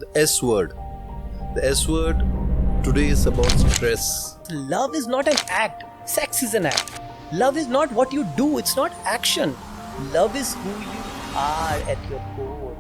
The S word. The S word today is about stress. Love is not an act. Sex is an act. Love is not what you do. It's not action. Love is who you are at your core.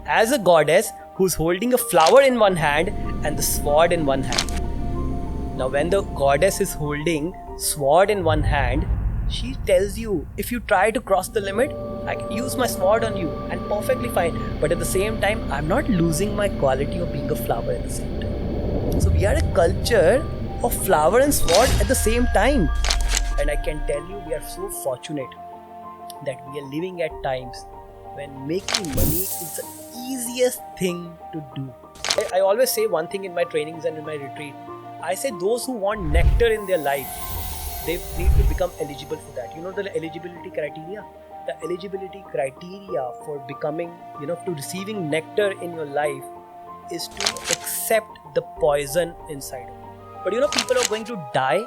As a goddess who's holding a flower in one hand and the sword in one hand. Now when the goddess is holding sword in one hand, she tells you, if you try to cross the limit, I can use my sword on you and perfectly fine. But at the same time, I'm not losing my quality of being a flower at the same time. So we are a culture of flower and sword at the same time. And I can tell you, we are so fortunate that we are living at times when making money is the easiest thing to do. I always say one thing in my trainings and in my retreat. I say those who want nectar in their life, they need to become eligible for that. You know the eligibility criteria? The eligibility criteria for becoming, to receiving nectar in your life is to accept the poison inside of you. But people are going to die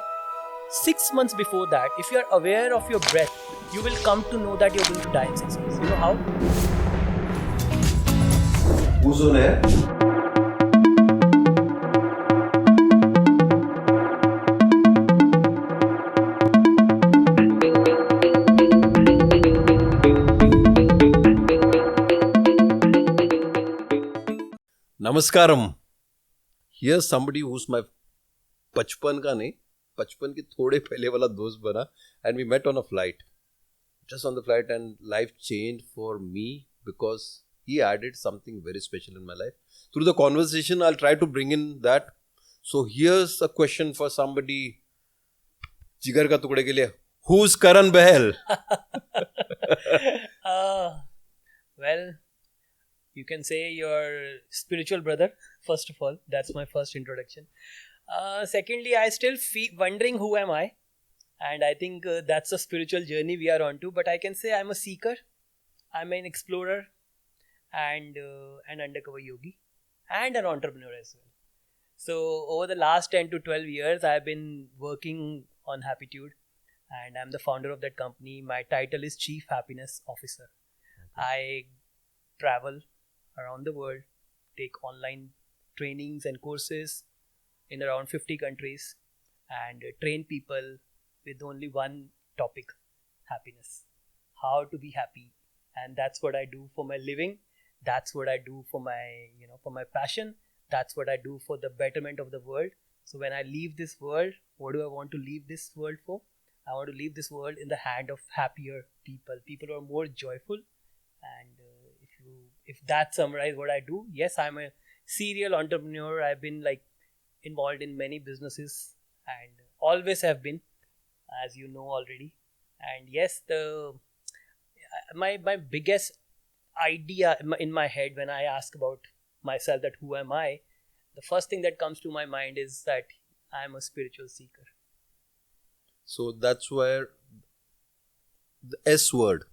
6 months before that. If you are aware of your breath, you will come to know that you're going to die in 6 months. You know how? Who's on air? Namaskaram. Here's somebody who's my बचपन का नहीं, बचपन के थोड़े पहले वाला दोस्त बना, and we met on a flight. Just on the flight, and life changed for me because he added something very special in my life. Through the conversation, I'll try to bring in that. So here's a question for somebody, जिगर का टुकड़े के लिए. Who's Karan Behal? Well, you can say your spiritual brother, first of all. That's my first introduction. Secondly, I still wondering who am I, and I think that's a spiritual journey we are on to. But I can say I'm a seeker, I'm an explorer, and an undercover yogi, and an entrepreneur as well. So over the last 10 to 12 years, I've been working on Happiitude, and I'm the founder of that company. My title is Chief Happiness Officer. I travel around the world, take online trainings and courses in around 50 countries, and train people with only one topic: happiness. How to be happy. And that's what I do for my living. That's what I do for my, for my passion. That's what I do for the betterment of the world. So when I leave this world, what do I want to leave this world for? I want to leave this world in the hand of happier people who are more joyful. And if that summarizes what I do, yes, I'm a serial entrepreneur. I've been involved in many businesses and always have been, as you know already. And yes, my biggest idea in my head when I ask about myself, that who am I, the first thing that comes to my mind is that I'm a spiritual seeker. So that's where the S word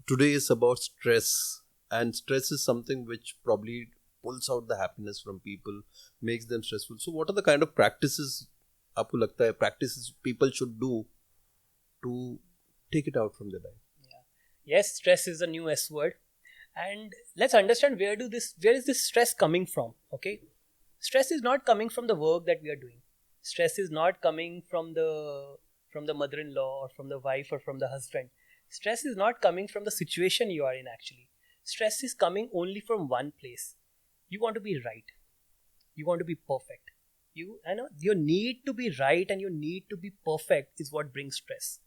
today is about stress, and stress is something which probably pulls out the happiness from people, makes them stressful. So what are the kind of practices आपको लगता है practices people should do to take it out from their life? Yes, stress is a new S word, and let's understand where is this stress coming from? Okay, stress is not coming from the work that we are doing. Stress is not coming from the mother-in-law or from the wife or from the husband. Stress is not coming from the situation you are in actually. Stress is coming only from one place. You want to be right. You want to be perfect. Your need to be right and your need to be perfect is what brings stress.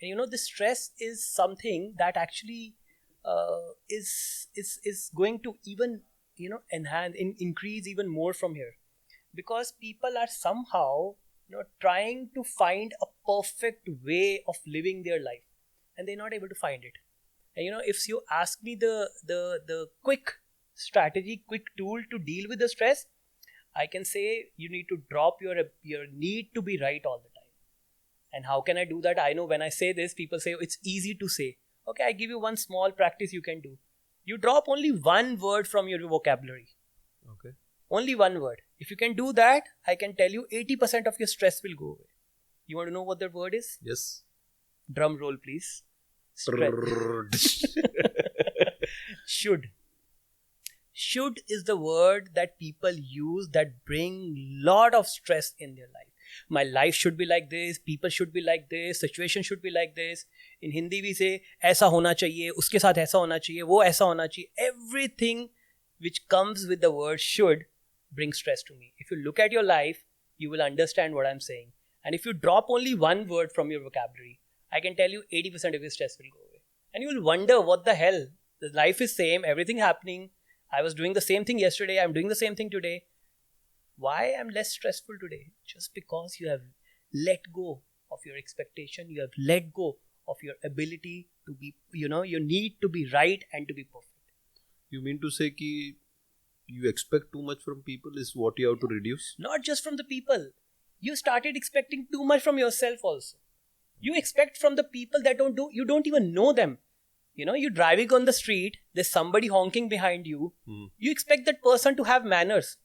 And the stress is something that actually is going to even enhance, increase even more from here, because people are somehow trying to find a perfect way of living their life, and they're not able to find it. And if you ask me the quick strategy, quick tool to deal with the stress, I can say you need to drop your need to be right all the time. And how can I do that? I know when I say this, people say it's easy to say. Okay, I give you one small practice you can do. You drop only one word from your vocabulary. Okay. Only one word. If you can do that, I can tell you 80% of your stress will go away. You want to know what that word is? Yes. Drum roll, please. Stress. Should. should is the word that people use that bring lot of stress in their life. My life should be like this, people should be like this, situation should be like this. In Hindi we say ऐसा होना चाहिए, उसके साथ ऐसा होना चाहिए, वो ऐसा होना चाहिए. Everything which comes with the word should brings stress to me. If you look at your life, you will understand what I'm saying. And if you drop only one word from your vocabulary, I can tell you 80% of your stress will go away. And you will wonder, what the hell? The life is same, everything happening. I was doing the same thing yesterday, I'm doing the same thing today. Why I'm less stressful today? Just because you have let go of your expectation, you have let go of your ability to be, your need to be right and to be perfect. You mean to say कि you expect too much from people is what you have to reduce? Not just from the people. You started expecting too much from yourself also. You expect from the people that you don't even know them. You're driving on the street, there's somebody honking behind you. You expect that person to have manners.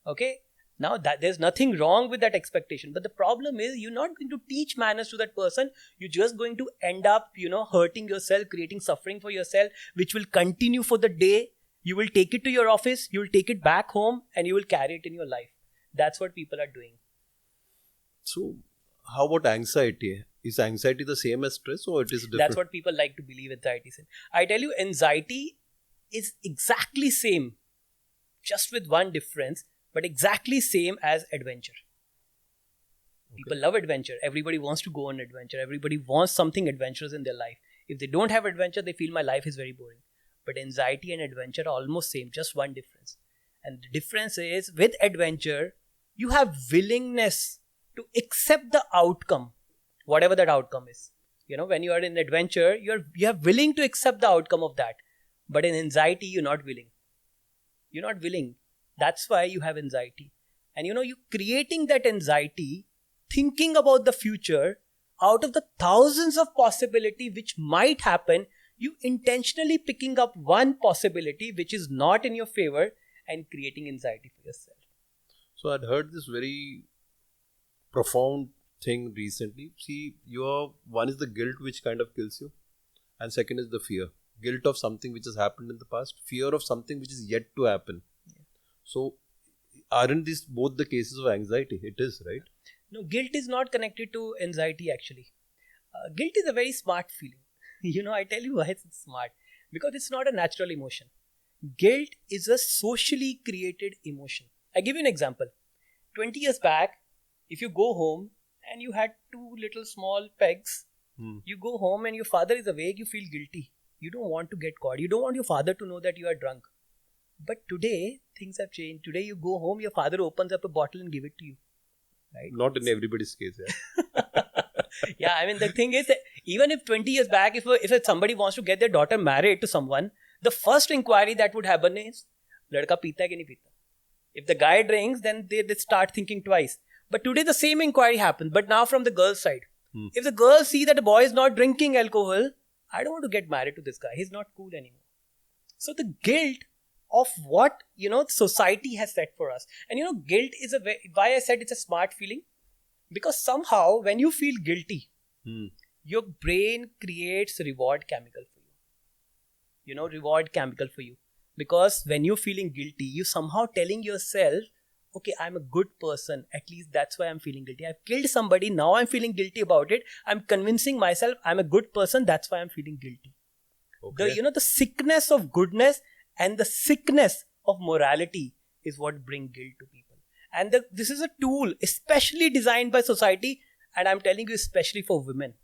Okay? Now that there's nothing wrong with that expectation. But the problem is you're not going to teach manners to that person. You're just going to end up, hurting yourself, creating suffering for yourself, which will continue for the day. You will take it to your office, you will take it back home, and you will carry it in your life. That's what people are doing. So, how about anxiety? Is anxiety the same as stress, or it is different? That's what people like to believe anxiety is. I tell you, anxiety is exactly same, just with one difference, but exactly same as adventure. Okay. People love adventure. Everybody wants to go on adventure. Everybody wants something adventurous in their life. If they don't have adventure, they feel my life is very boring. But anxiety and adventure are almost same, just one difference. And the difference is, with adventure, you have willingness to accept the outcome, whatever that outcome is. When you are in adventure, you are willing to accept the outcome of that. But in anxiety, you're not willing. You're not willing. That's why you have anxiety. And you creating that anxiety, thinking about the future, out of the thousands of possibility which might happen, you intentionally picking up one possibility which is not in your favor and creating anxiety for yourself. So I'd heard this very profound thing recently. See, one is the guilt which kind of kills you, and second is the fear. Guilt of something which has happened in the past, fear of something which is yet to happen. Yeah. So aren't these both the cases of anxiety? It is, right? No, guilt is not connected to anxiety actually. Guilt is a very smart feeling. I tell you why it's smart. Because it's not a natural emotion. Guilt is a socially created emotion. I give you an example. 20 years back, if you go home and you had two little small pegs, you go home and your father is awake, you feel guilty. You don't want to get caught. You don't want your father to know that you are drunk. But today, things have changed. Today you go home, your father opens up a bottle and give it to you. Right? Not in everybody's case, yeah. Yeah, I mean, the thing is that even if 20 years back, if somebody wants to get their daughter married to someone, the first inquiry that would happen is, ladka peeta hai ki nahi peeta? If the guy drinks, then they start thinking twice. But today the same inquiry happens, but now from the girl's side. If the girls see that a boy is not drinking alcohol, I don't want to get married to this guy. He's not cool anymore. So the guilt of what, society has set for us. And guilt is why I said it's a smart feeling. Because somehow when you feel guilty, your brain creates reward chemical for you. Reward chemical for you. Because when you're feeling guilty, you're somehow telling yourself, okay, I'm a good person. At least that's why I'm feeling guilty. I've killed somebody. Now I'm feeling guilty about it. I'm convincing myself I'm a good person. That's why I'm feeling guilty. Okay. The sickness of goodness and the sickness of morality is what bring guilt to people. And this is a tool especially designed by society, and I'm telling you, especially for women.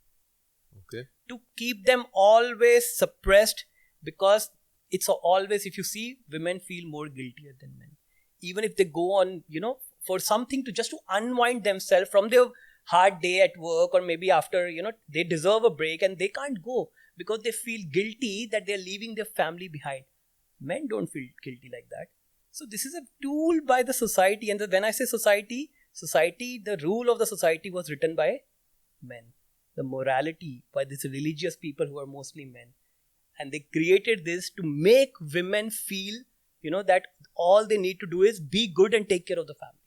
Okay. To keep them always suppressed, because it's always, if you see, women feel more guiltier than men. Even if they go on, for something just to unwind themselves from their hard day at work, or maybe after, they deserve a break and they can't go because they feel guilty that they're leaving their family behind. Men don't feel guilty like that. So this is a tool by the society. And when I say society, the rule of the society was written by men. The morality by these religious people who are mostly men. And they created this to make women feel, that all they need to do is be good and take care of the family.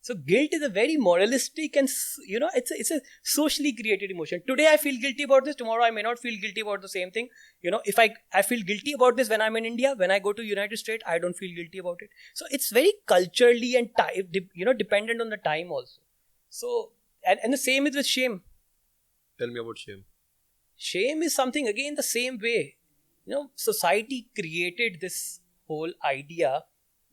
So guilt is a very moralistic and it's a socially created emotion. Today I feel guilty about this. Tomorrow I may not feel guilty about the same thing. If I feel guilty about this when I'm in India, when I go to United States, I don't feel guilty about it. So it's very culturally and dependent on the time also. So and the same is with shame. Tell me about shame. Shame is something again the same way. Society created this whole idea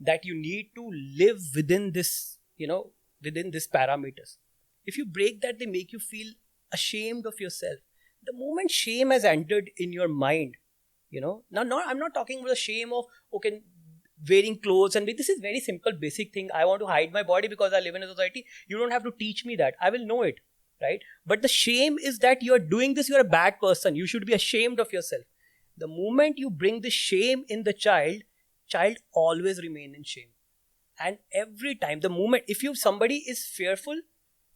that you need to live within this parameters. If you break that, they make you feel ashamed of yourself. The moment shame has entered in your mind, now I'm not talking about the shame of okay wearing clothes, and this is very simple basic thing. I want to hide my body because I live in a society. You don't have to teach me that. I will know it, right? But the shame is that you are doing this, you're a bad person, you should be ashamed of yourself. The moment you bring the shame in the child always remain in shame. And every time, the moment, if somebody is fearful,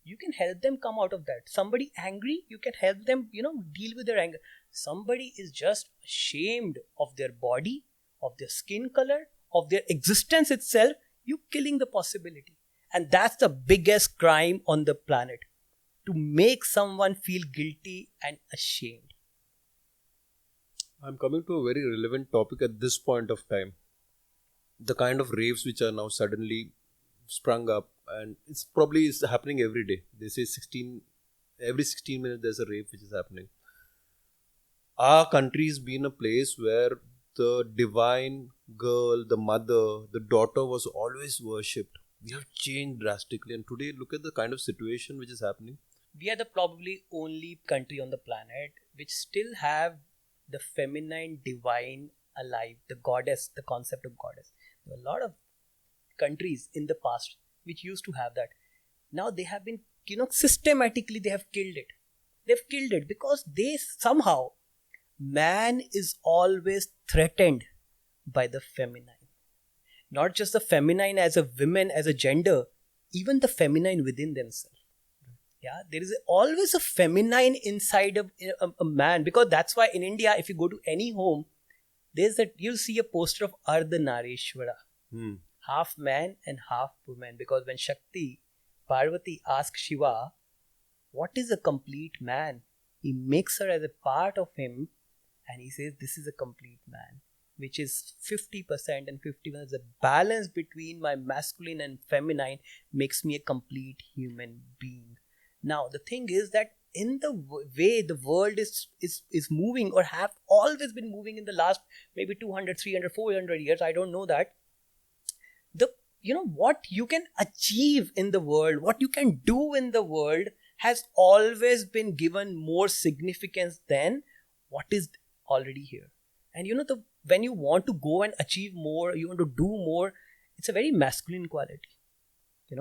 you can help them come out of that. Somebody angry, you can help them deal with their anger. Somebody is just ashamed of their body, of their skin color, of their existence itself, you killing the possibility. And that's the biggest crime on the planet, to make someone feel guilty and ashamed. I'm coming to a very relevant topic at this point of time. The kind of raves which are now suddenly sprung up, and it's probably is happening every day. They say every 16 minutes there's a rave which is happening. Our country's been a place where the divine girl, the mother, the daughter was always worshipped. We have changed drastically, and today look at the kind of situation which is happening. We are the probably only country on the planet which still have the feminine divine alive, the goddess, the concept of goddess. There are a lot of countries in the past which used to have that. Now they have been, systematically they have killed it. They've killed it because they somehow, man is always threatened by the feminine. Not just the feminine as a woman, as a gender, even the feminine within themselves. Yeah, there is always a feminine inside of a man, because that's why in India, if you go to any home, you'll see a poster of Ardhanarishwara, half man and half woman. Because when Shakti, Parvati asks Shiva, what is a complete man? He makes her as a part of him, and he says, this is a complete man, which is 50% and 50%. The balance between my masculine and feminine makes me a complete human being. Now, the thing is that in the way the world is moving, or have always been moving in the last maybe 200, 300, 400 years, I don't know that, what you can achieve in the world, what you can do in the world has always been given more significance than what is already here. And when you want to go and achieve more, you want to do more, it's a very masculine quality.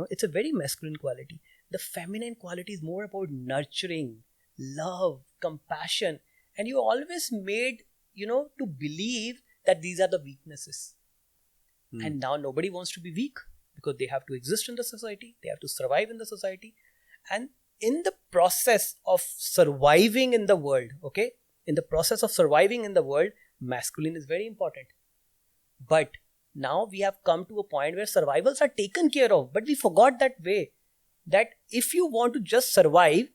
It's a very masculine quality. The feminine quality is more about nurturing, love, compassion. And you always made, to believe that these are the weaknesses. And now nobody wants to be weak, because they have to exist in the society. They have to survive in the society. And in the process of surviving in the world, masculine is very important. But now we have come to a point where survivals are taken care of. But we forgot that way. That if you want to just survive,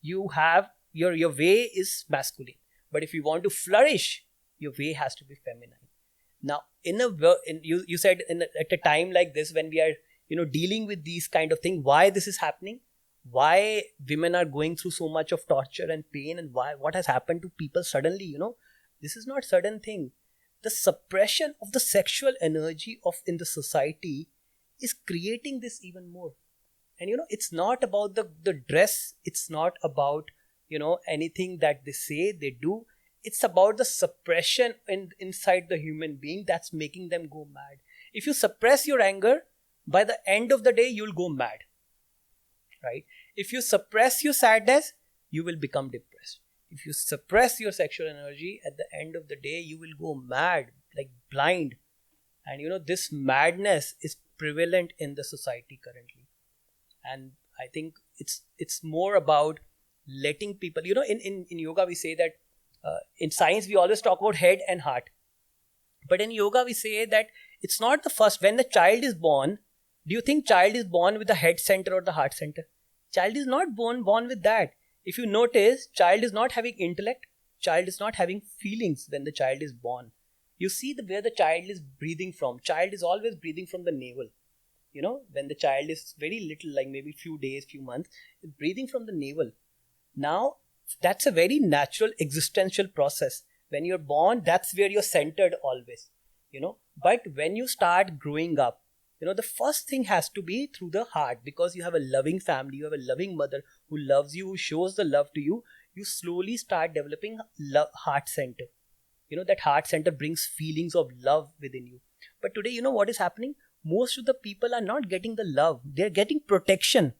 you have your way is masculine. But if you want to flourish, your way has to be feminine. Now, you said at a time like this, when we are dealing with these kind of things, why this is happening, why women are going through so much of torture and pain, and what has happened to people suddenly. This is not sudden thing. The suppression of the sexual energy in the society is creating this even more. And it's not about the dress, it's not about anything that they say, they do. It's about the suppression inside the human being that's making them go mad. If you suppress your anger, by the end of the day you'll go mad, right? If you suppress your sadness, you will become depressed. If you suppress your sexual energy, at the end of the day you will go mad, like blind. And this madness is prevalent in the society currently. And I think it's more about letting people, in yoga we say that, in science we always talk about head and heart. But in yoga we say that it's not the first, when the child is born, Do you think child is born with the head center or the heart center? Child is not born with that. If you notice, child is not having intellect. Child is not having feelings when the child is born. You see where the child is breathing from. Child is always breathing from the navel. When the child is very little, like maybe few days, few months, it's breathing from the navel. Now, that's a very natural existential process. When you're born, that's where you're centered always. But when you start growing up, the first thing has to be through the heart, because you have a loving family, you have a loving mother who loves you, who shows the love to you. You slowly start developing heart center. That heart center brings feelings of love within you. But today, what is happening? Most of the people are not getting the love. They're getting protection.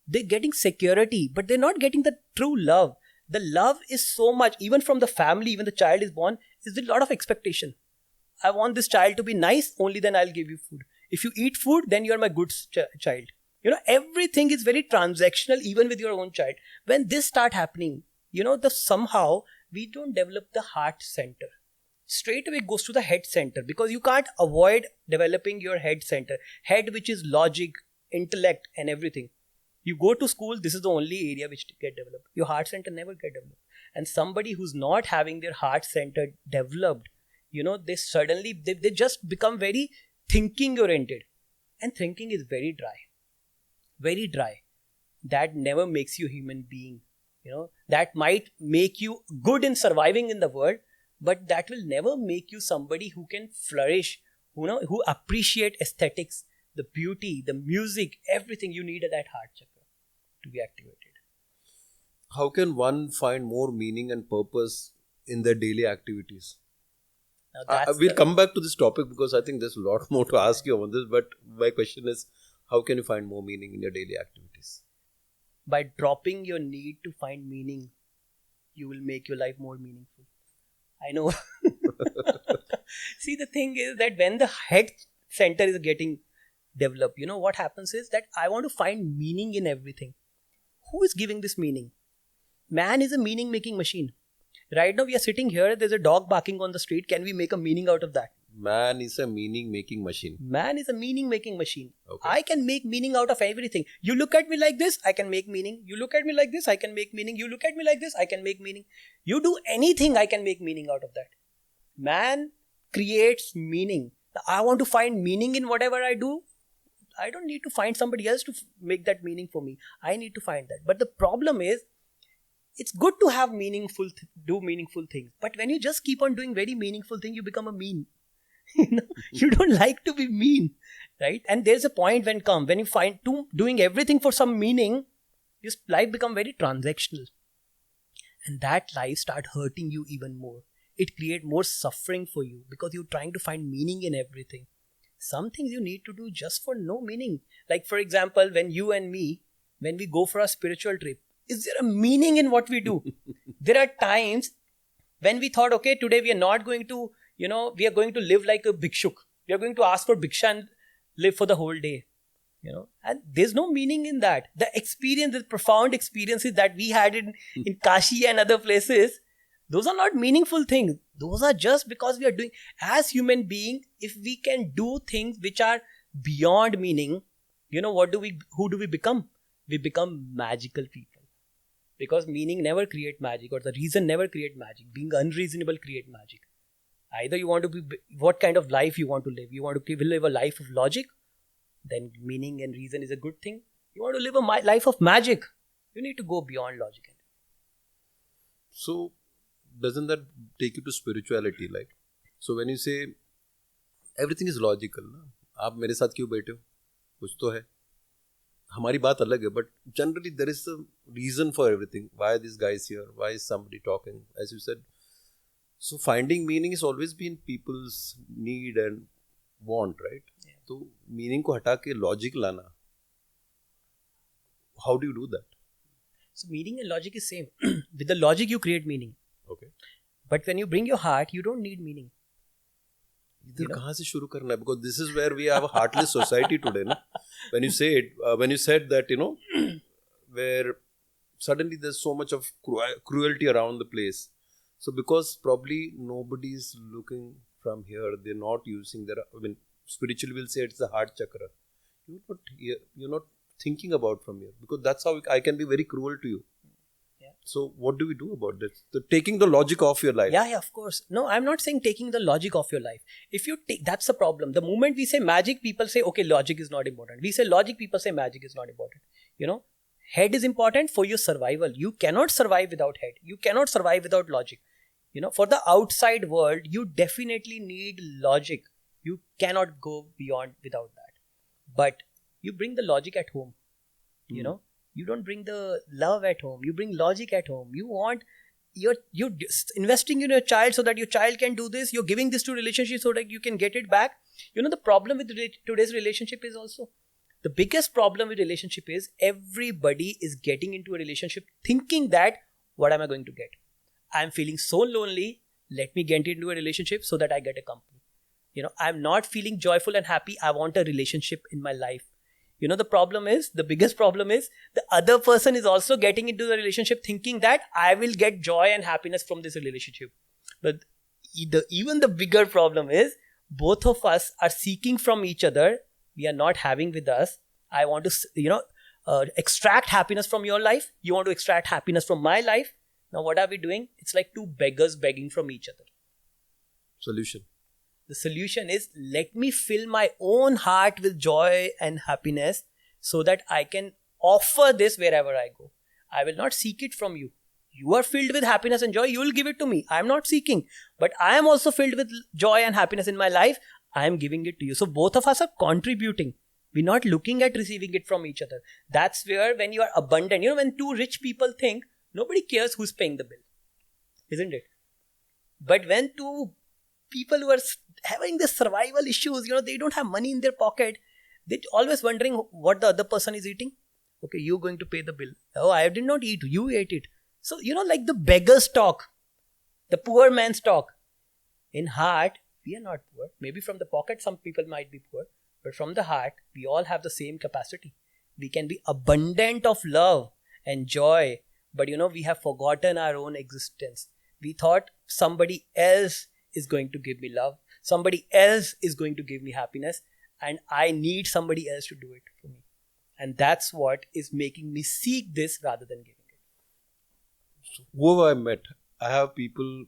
They're getting security, but they're not getting the true love. The love is so much, even from the family, even the child is born, is a lot of expectation. I want this child to be nice, only then I'll give you food. If you eat food, then you're my good child. Everything is very transactional, even with your own child. When this start happening, somehow we don't develop the heart center. Straight away goes to the head center, because you can't avoid developing your head center. Head, which is logic, intellect, and everything. You go to school, this is the only area which get developed. Your heart center never get developed. And somebody who's not having their heart center developed, they just become very thinking oriented. And thinking is very dry. Very dry. That never makes you a human being. That might make you good in surviving in the world, but that will never make you somebody who can flourish, who appreciate aesthetics, the beauty, the music, everything. You need that heart chakra to be activated. How can one find more meaning and purpose in their daily activities? We'll come back to this topic, because I think there's a lot more to ask you on this. But my question is, how can you find more meaning in your daily activities? By dropping your need to find meaning, you will make your life more meaningful. I know. See, the thing is that when the head center is getting developed, what happens is that I want to find meaning in everything. Who is giving this meaning? Man is a meaning making machine. Right now we are sitting here, there's a dog barking on the street. Can we make a meaning out of that? Man is a meaning making machine. Man is a meaning making machine. Okay. I can make meaning out of everything. You look at me like this, I can make meaning. You look at me like this, I can make meaning. You look at me like this, I can make meaning. You do anything, I can make meaning out of that. Man creates meaning. I want to find meaning in whatever I do. I don't need to find somebody else to make that meaning for me. I need to find that. But the problem is, it's good to have do meaningful things. But when you just keep on doing very meaningful things, you become a mean. You don't like to be mean, right? And there's a point when you find doing everything for some meaning, your life become very transactional. And that life start hurting you even more. It create more suffering for you, because you're trying to find meaning in everything. Some things you need to do just for no meaning. Like, for example, when you and me, when we go for a spiritual trip, is there a meaning in what we do? There are times when we thought, okay, today we are not going to, we are going to live like a bhikshuk. We are going to ask for bhiksha and live for the whole day. And there's no meaning in that. The experience, the profound experiences that we had in Kashi and other places, those are not meaningful things. Those are just because we are doing, as human beings, if we can do things which are beyond meaning, who do we become? We become magical people. Because meaning never create magic, or the reason never create magic. Being unreasonable create magic. Either you want to be, what kind of life you want to live. You want to live a life of logic, then meaning and reason is a good thing. You want to live a life of magic, you need to go beyond logic. So, doesn't that take you to spirituality? Like, so when you say everything is logical, ना? आप मेरे साथ क्यों बैठे हो? कुछ तो है. हमारी बात अलग है, but generally there is a reason for everything. Why this guy is here? Why is somebody talking? As you said, so finding meaning has always been people's need and want, right? Yeah. तो meaning को हटा के logic लाना. How do you do that? So meaning and logic is same. With the logic you create meaning. Okay. But when you bring your heart, you don't need meaning. इधर कहाँ से शुरू करना है? Because this is where we have a heartless society today, na? When you said that, where suddenly there's so much of cruelty around the place. So because probably nobody is looking from here, they're not using spiritually we'll say it's the heart chakra. you're not thinking about from here, because that's how I can be very cruel to you. Yeah. So what do we do about this? Taking the logic off your life. Yeah, of course. No, I'm not saying taking the logic of your life. If you take, that's the problem. The moment we say magic, people say, okay, logic is not important. We say logic, people say magic is not important. Head is important for your survival. You cannot survive without head. You cannot survive without logic. For the outside world, you definitely need logic. You cannot go beyond without that. But you bring the logic at home. You don't bring the love at home. You bring logic at home. You're investing in your child so that your child can do this. You're giving this to relationship so that you can get it back. The problem with today's relationship is also, the biggest problem with relationship is everybody is getting into a relationship thinking that, what am I going to get? I'm feeling so lonely. Let me get into a relationship so that I get a company. I'm not feeling joyful and happy. I want a relationship in my life. The biggest problem is the other person is also getting into the relationship thinking that I will get joy and happiness from this relationship. But even the bigger problem is both of us are seeking from each other. We are not having with us. I want to, extract happiness from your life. You want to extract happiness from my life. Now, what are we doing? It's like two beggars begging from each other. Solution. The solution is, let me fill my own heart with joy and happiness so that I can offer this wherever I go. I will not seek it from you. You are filled with happiness and joy. You will give it to me. I am not seeking. But I am also filled with joy and happiness in my life. I am giving it to you. So both of us are contributing. We're not looking at receiving it from each other. That's where, when you are abundant, when two rich people think, nobody cares who's paying the bill. Isn't it? But when two people who are having the survival issues, they don't have money in their pocket, they're always wondering what the other person is eating. Okay, you're going to pay the bill. Oh, I did not eat. You ate it. So, like the beggar's talk, the poor man's talk. In heart, we are not poor. Maybe from the pocket, some people might be poor. But from the heart, we all have the same capacity. We can be abundant of love and joy. But, we have forgotten our own existence. We thought somebody else is going to give me love. Somebody else is going to give me happiness. And I need somebody else to do it for me. And that's what is making me seek this rather than giving it. So whoever I met, I have people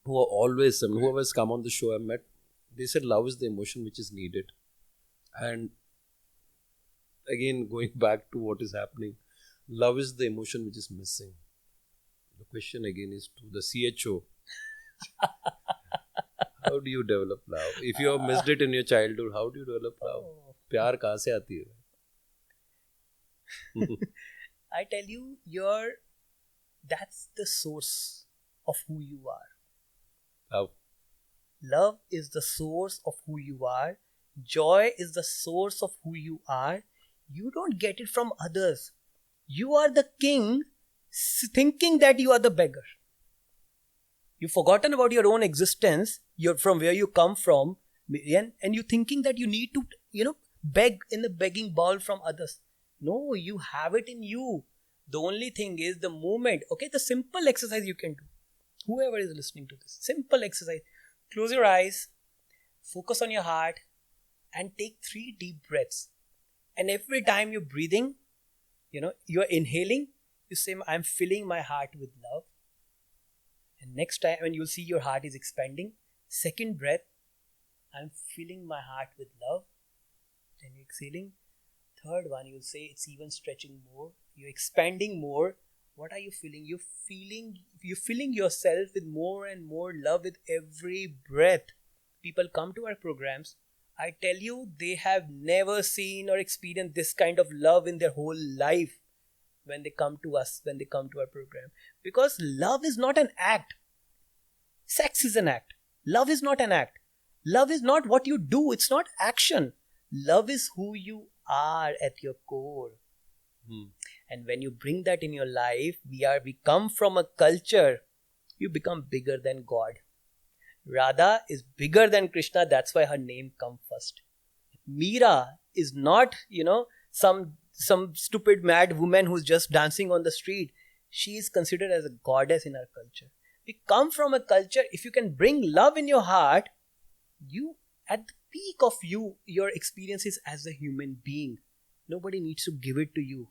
who are always, whoever has come on the show I met, they said love is the emotion which is needed. And again, going back to what is happening, love is the emotion which is missing. The question again is to the CHO. How do you develop love? If you have missed it in your childhood, how do you develop love? प्यार कहाँ से आती है? I tell you, that's the source of who you are. How? Love is the source of who you are. Joy is the source of who you are. You don't get it from others. You are the king thinking that you are the beggar. You've forgotten about your own existence. You're from where you come from. And you're thinking that you need to, beg in the begging bowl from others. No, you have it in you. The only thing is the moment. Okay, the simple exercise you can do. Whoever is listening to this, simple exercise. Close your eyes, focus on your heart, and take 3 deep breaths. And every time you're breathing, you're inhaling, you say, I'm filling my heart with love. And next time when you'll see your heart is expanding, second breath, I'm filling my heart with love. Then you're exhaling. Third one, you'll say it's even stretching more. You're expanding more. What are you feeling? You're filling yourself with more and more love with every breath. People come to our programs. I tell you, they have never seen or experienced this kind of love in their whole life when they come to us, when they come to our program. Because love is not an act. Sex is an act. Love is not an act. Love is not what you do. It's not action. Love is who you are at your core. And when you bring that in your life, we come from a culture, you become bigger than God. Radha is bigger than Krishna, that's why her name comes first. Meera is not, some stupid mad woman who's just dancing on the street. She is considered as a goddess in our culture. We come from a culture, if you can bring love in your heart, you at the peak of your experiences as a human being. Nobody needs to give it to you.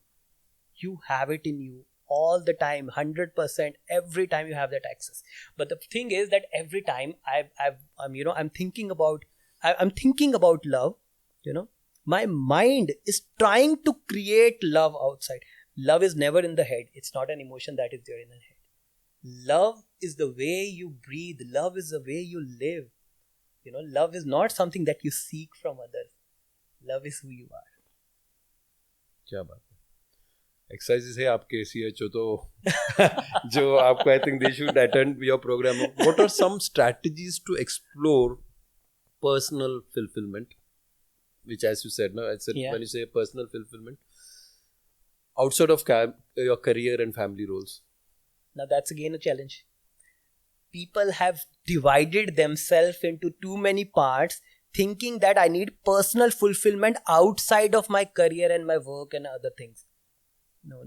You have it in you all the time, 100%, every time you have that access. But the thing is that every time I'm thinking about I'm thinking about love, my mind is trying to create love outside. Love is never in the head. It's not an emotion that is there in the head. Love is the way you breathe. Love is the way you live. Love is not something that you seek from others. Love is who you are. क्या बात है. Exercises है आपके CHO तो जो आपको I think they should attend your program. What are some strategies to explore personal fulfillment? Which, as you said, no, I said Yeah. when you say personal fulfillment outside of your career and family roles. Now that's again a challenge. People have divided themselves into too many parts, thinking that I need personal fulfillment outside of my career and my work and other things. No.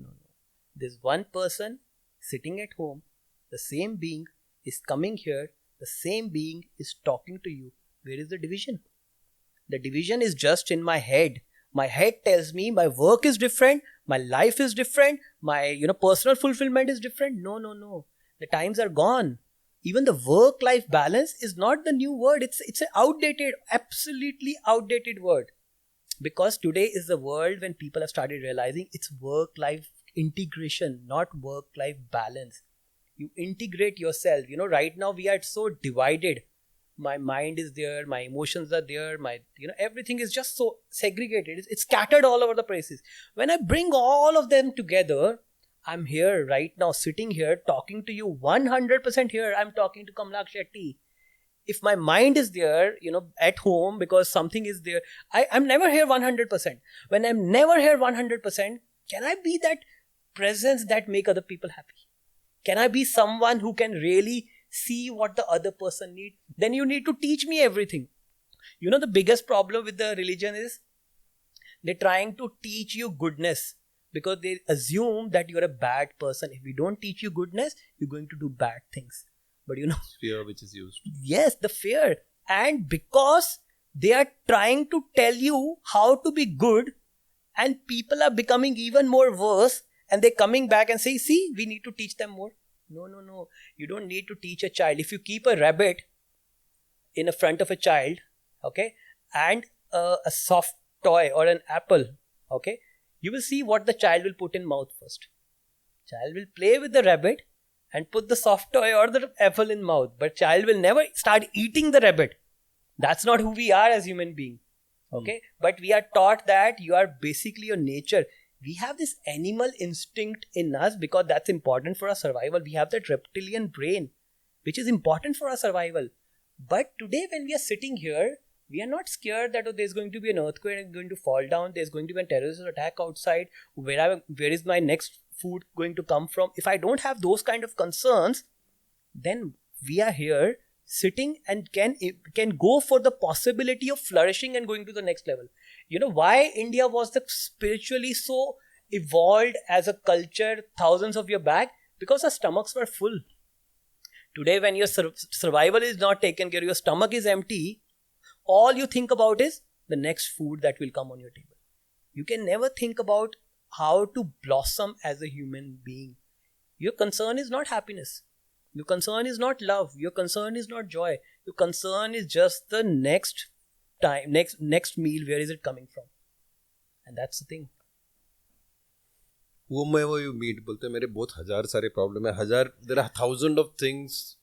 There's one person sitting at home, the same being is coming here, the same being is talking to you. Where is the division? The division is just in my head. My head tells me my work is different, my life is different, my personal fulfillment is different. No. The times are gone. Even the work-life balance is not the new word. It's an outdated, absolutely outdated word. Because today is the world when people have started realizing it's work-life integration, not work-life balance. You integrate yourself. Right now we are so divided. My mind is there, my emotions are there, my everything is just so segregated. It's scattered all over the places. When I bring all of them together, I'm here right now, sitting here, talking to you 100% here. I'm talking to Kamlaksh Shetty. If my mind is there, at home because something is there, I'm never here 100%. When I'm never here 100%, can I be that presence that make other people happy? Can I be someone who can really see what the other person needs? Then you need to teach me everything. The biggest problem with the religion is they're trying to teach you goodness because they assume that you're a bad person. If we don't teach you goodness, you're going to do bad things. But Fear which is used. Yes, the fear. And because they are trying to tell you how to be good, and people are becoming even more worse, and they're coming back and say, see, we need to teach them more. No. You don't need to teach a child. If you keep a rabbit in the front of a child, okay, and a soft toy or an apple, okay, you will see what the child will put in mouth first. Child will play with the rabbit and put the soft toy or the apple in mouth, but child will never start eating the rabbit. That's not who we are as human beings. Okay, but we are taught that you are basically your nature. We have this animal instinct in us because that's important for our survival. We have that reptilian brain, which is important for our survival. But today when we are sitting here, we are not scared that there's going to be an earthquake and going to fall down. There's going to be a terrorist attack outside. Where is my next food going to come from? If I don't have those kind of concerns, then we are here sitting and can go for the possibility of flourishing and going to the next level. Why India was the spiritually so evolved as a culture thousands of years back? Because our stomachs were full. Today when your survival is not taken care, your stomach is empty, all you think about is the next food that will come on your table. You can never think about how to blossom as a human being. Your concern is not happiness. Your concern is not love. Your concern is not joy. Your concern is just the next time, next meal. Where is it coming from? And that's the thing. Whomever you meet बोलते हैं मेरे बहुत हजार सारे problem है. There are thousands of things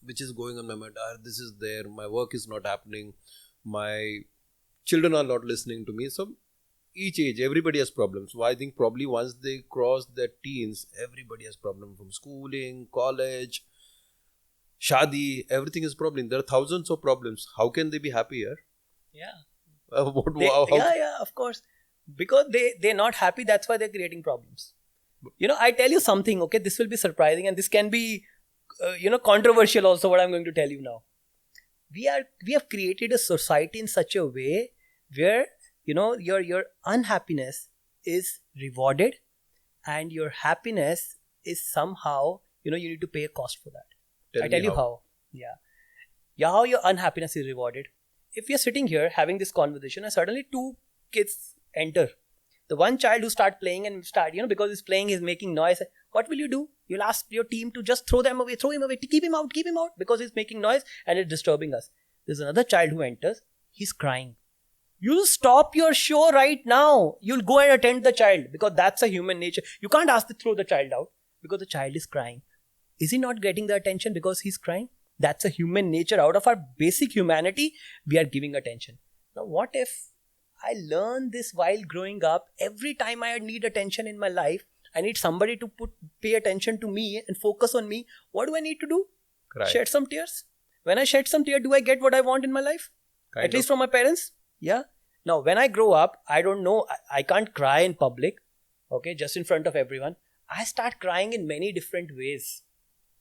which is going on my mind. This is there. My work is not happening. My children are not listening to me. So each age, everybody has problems. So I think probably once they cross their teens, everybody has problems from schooling, college, shadi. Everything is problem. There are thousands of problems. How can they be happy here? Yeah. How? Of course. Because they're not happy. That's why they're creating problems. I tell you something. Okay, this will be surprising, and this can be, controversial. Also, what I'm going to tell you now. We have created a society in such a way where your unhappiness is rewarded and your happiness is somehow you need to pay a cost for that. I tell you how. How your unhappiness is rewarded. if we are sitting here having this conversation and suddenly two kids enter, the one child who start playing and start, because he's playing, he's making noise, what will you do? You'll ask your team to just throw him away, keep him out, because he's making noise and it's disturbing us. There's another child who enters, he's crying. You'll stop your show right now. You'll go and attend the child, because that's a human nature. You can't ask to throw the child out because the child is crying. Is he not getting the attention because he's crying? That's a human nature. Out of our basic humanity, we are giving attention. Now, what if I learned this while growing up? Every time I need attention in my life, I need somebody to pay attention to me and focus on me. What do I need to do? Cry. Shed some tears. When I shed some tears, do I get what I want in my life? At least from my parents? Yeah. Now, when I grow up, I don't know, I can't cry in public, okay, just in front of everyone. I start crying in many different ways.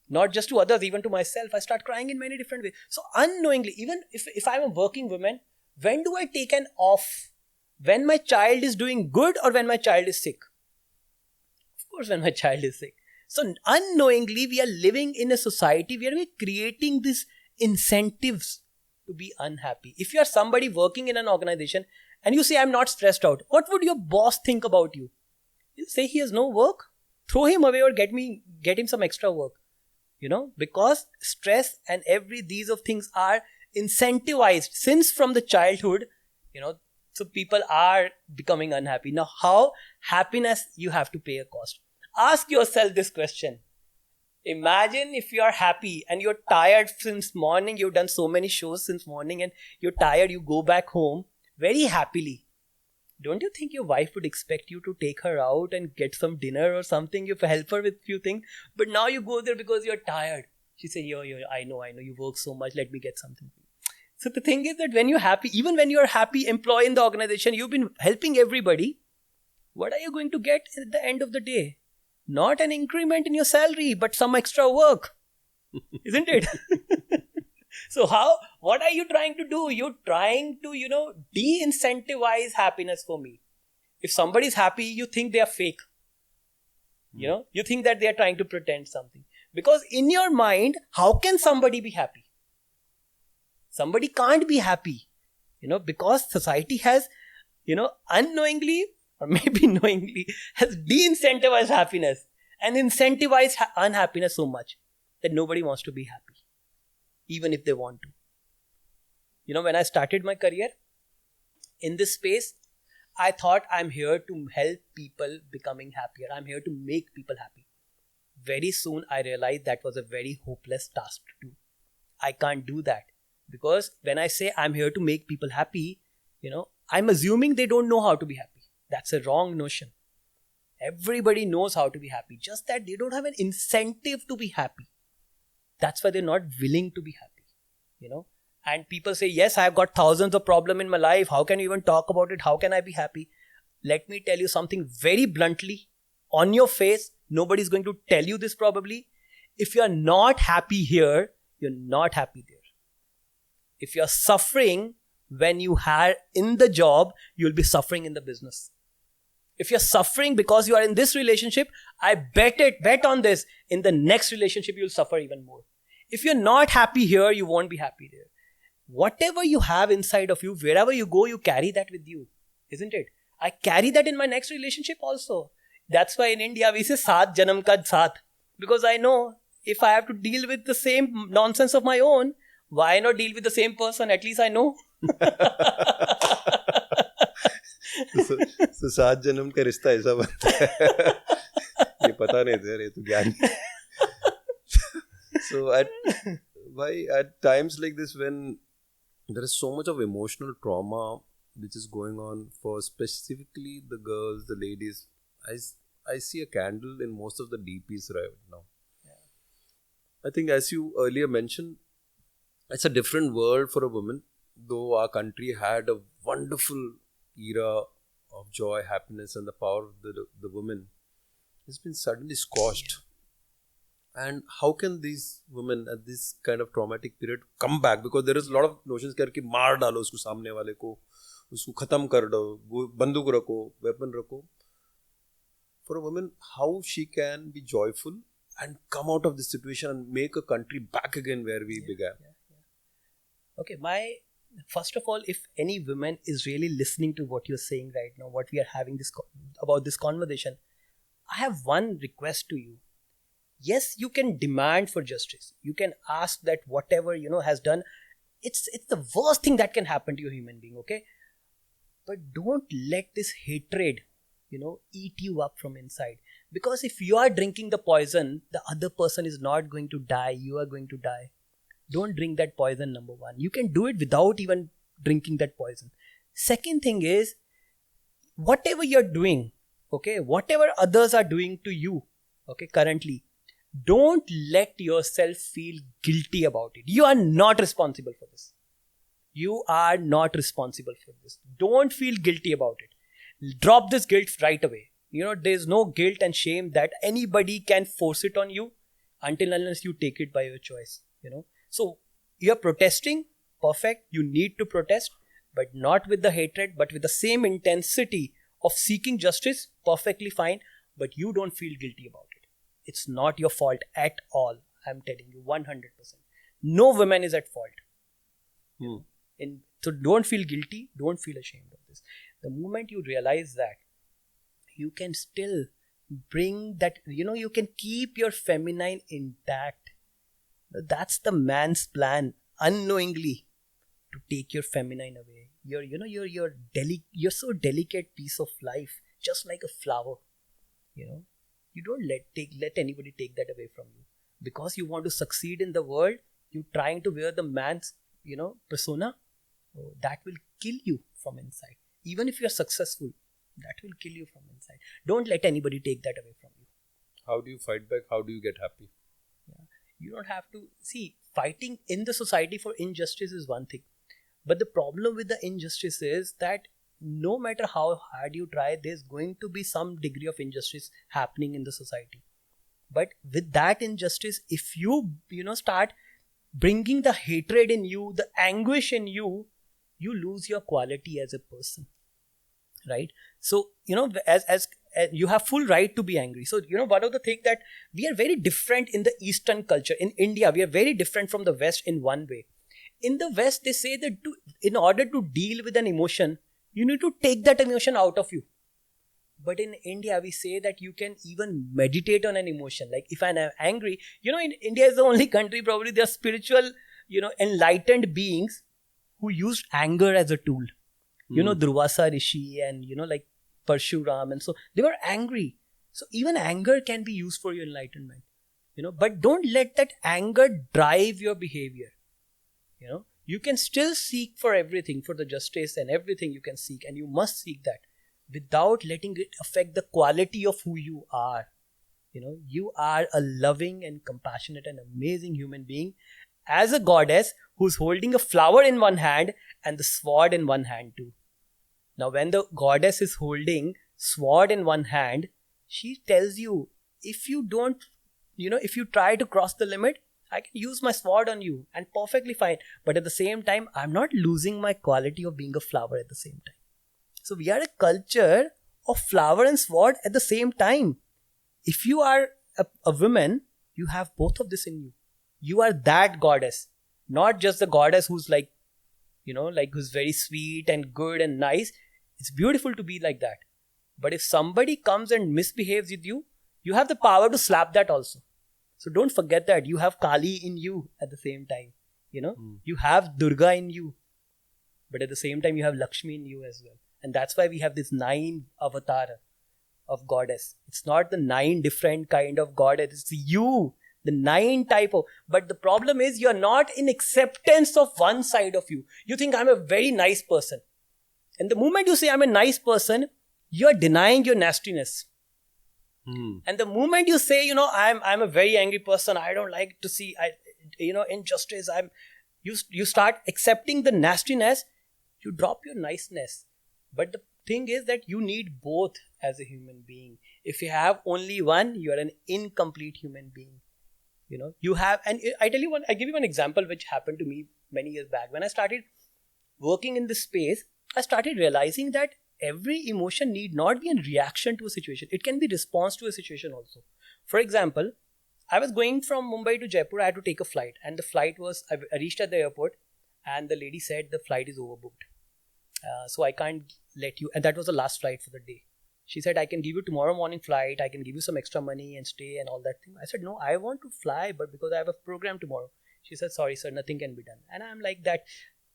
Not just to others, even to myself. I start crying in many different ways. So unknowingly, even if I'm a working woman, when do I take an off? When my child is doing good or when my child is sick? Of course, when my child is sick. So unknowingly, we are living in a society where we're creating these incentives to be unhappy. If you are somebody working in an organization and you say, I'm not stressed out, what would your boss think about you? You say he has no work? Throw him away or get him some extra work. Because stress and these of things are incentivized since from the childhood, so people are becoming unhappy. Now, how happiness, you have to pay a cost. Ask yourself this question. Imagine if you are happy and you're tired since morning, you've done so many shows since morning and you're tired, you go back home very happily. Don't you think your wife would expect you to take her out and get some dinner or something? You help her with few things. But now you go there because you're tired. She says, yo, I know, you work so much. Let me get something for you. So the thing is that when you're happy, even when you're a happy employee in the organization, you've been helping everybody. What are you going to get at the end of the day? Not an increment in your salary, but some extra work. Isn't it? So what are you trying to do? You're trying to, de-incentivize happiness for me. If somebody's happy, you think they are fake. You think that they are trying to pretend something. Because in your mind, how can somebody be happy? Somebody can't be happy. Because society has, unknowingly or maybe knowingly has de-incentivized happiness and incentivized unhappiness so much that nobody wants to be happy. Even if they want to. When I started my career in this space, I thought I'm here to help people becoming happier. I'm here to make people happy. Very soon I realized that was a very hopeless task to do. I can't do that because when I say I'm here to make people happy, I'm assuming they don't know how to be happy. That's a wrong notion. Everybody knows how to be happy, just that they don't have an incentive to be happy. That's why they're not willing to be happy, And people say, yes, I've got thousands of problems in my life. How can you even talk about it? How can I be happy? Let me tell you something very bluntly, on your face. Nobody's going to tell you this probably. If you're not happy here, you're not happy there. If you're suffering when you are in the job, you'll be suffering in the business. If you're suffering because you are in this relationship, I bet on this. In the next relationship, you'll suffer even more. If you're not happy here, you won't be happy there. Whatever you have inside of you, wherever you go, you carry that with you. Isn't it? I carry that in my next relationship also. That's why in India, we say, Saat Janam Ka Saath. Because I know if I have to deal with the same nonsense of my own, why not deal with the same person? At least I know. So 7 जन्म का रिश्ता ऐसा बनता है. ये पता नहीं था, ये तो ज्ञान. So at times like this, when there is so much of emotional trauma which is going on for specifically the girls, the ladies, I see a candle in most of the DPs right now. I think as you earlier mentioned, it's a different world for a woman, though our country had a wonderful era of joy, happiness and the power of the women has been suddenly squashed. And how can these women at this kind of traumatic period come back? Because there is a lot of notions कि मार डालो उसको सामने वाले को, उसको खत्म कर दो, बंदूक रखो, weapon रखो. For a woman, how she can be joyful and come out of this situation and make a country back again where we began. Okay, my First of all, if any woman is really listening to what you're saying right now, what we are having about this conversation, I have one request to you. Yes, you can demand for justice. You can ask that whatever has done, it's the worst thing that can happen to a human being, okay? But don't let this hatred, eat you up from inside. Because if you are drinking the poison, the other person is not going to die. You are going to die. Don't drink that poison, number one. You can do it without even drinking that poison. Second thing is, whatever you're doing, okay, whatever others are doing to you, okay, currently, don't let yourself feel guilty about it. You are not responsible for this. You are not responsible for this. Don't feel guilty about it. Drop this guilt right away. There's no guilt and shame that anybody can force it on you until unless you take it by your choice. So you're protesting, perfect. You need to protest, but not with the hatred, but with the same intensity of seeking justice, perfectly fine. But you don't feel guilty about it. It's not your fault at all. I'm telling you 100%. No woman is at fault. So don't feel guilty. Don't feel ashamed of this. The moment you realize that, you can still bring that, you can keep your feminine intact. That's the man's plan, unknowingly, to take your feminine away. You're so delicate piece of life, just like a flower. You don't let anybody take that away from you. Because you want to succeed in the world, you trying to wear the man's, persona, that will kill you from inside. Even if you're successful, that will kill you from inside. Don't let anybody take that away from you. How do you fight back? How do you get happy? Yeah. You don't have to fighting in the society for injustice is one thing, but the problem with the injustice is that no matter how hard you try, there's going to be some degree of injustice happening in the society. But with that injustice, if you start bringing the hatred in you, the anguish in you, you lose your quality as a person, right? So as you have full right to be angry. So one of the things that we are very different in the Eastern culture. In India, we are very different from the West in one way. In the West, they say that in order to deal with an emotion, you need to take that emotion out of you. But in India, we say that you can even meditate on an emotion. Like if I'm angry, in India is the only country, probably there are spiritual, enlightened beings who used anger as a tool. Durvasa Rishi and, like Parshuram. And so they were angry. So even anger can be used for your enlightenment, but don't let that anger drive your behavior. You can still seek for everything, for the justice and everything you can seek. And you must seek that without letting it affect the quality of who you are. You are a loving and compassionate and amazing human being as a goddess who's holding a flower in one hand and the sword in one hand too. Now, when the goddess is holding sword in one hand, she tells you, if you don't, if you try to cross the limit, I can use my sword on you and perfectly fine. But at the same time, I'm not losing my quality of being a flower at the same time. So we are a culture of flower and sword at the same time. If you are a woman, you have both of this in you. You are that goddess, not just the goddess who's like, who's very sweet and good and nice. It's beautiful to be like that. But if somebody comes and misbehaves with you, you have the power to slap that also. So don't forget that you have Kali in you at the same time. You have Durga in you, but at the same time you have Lakshmi in you as well. And that's why we have this 9 avatar of goddess. It's not the 9 different kind of goddess. It's you, the 9 type of. But the problem is you're not in acceptance of one side of you. You think I'm a very nice person. And the moment you say I'm a nice person, you're denying your nastiness. And the moment you say, I'm a very angry person, I don't like to see, injustice. You start accepting the nastiness, you drop your niceness. But the thing is that you need both as a human being. If you have only one, you are an incomplete human being. You have, and I give you one example which happened to me many years back. When I started working in this space, I started realizing that every emotion need not be in reaction to a situation. It can be response to a situation also. For example, I was going from Mumbai to Jaipur. I had to take a flight, and the flight was, I reached at the airport, and the lady said the flight is overbooked. So I can't let you. And that was the last flight for the day. She said, I can give you tomorrow morning flight. I can give you some extra money and stay and all that thing. I said, no, I want to fly, but because I have a program tomorrow. She said, sorry, sir, nothing can be done. And I'm like that,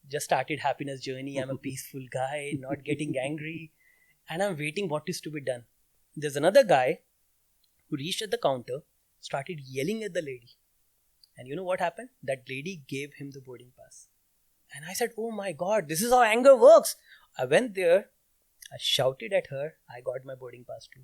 just started happiness journey. I'm a peaceful guy, not getting angry. And I'm waiting what is to be done. There's another guy who reached at the counter, started yelling at the lady. And you know what happened? That lady gave him the boarding pass. And I said, oh my God, this is how anger works. I went there, I shouted at her, I got my boarding pass too.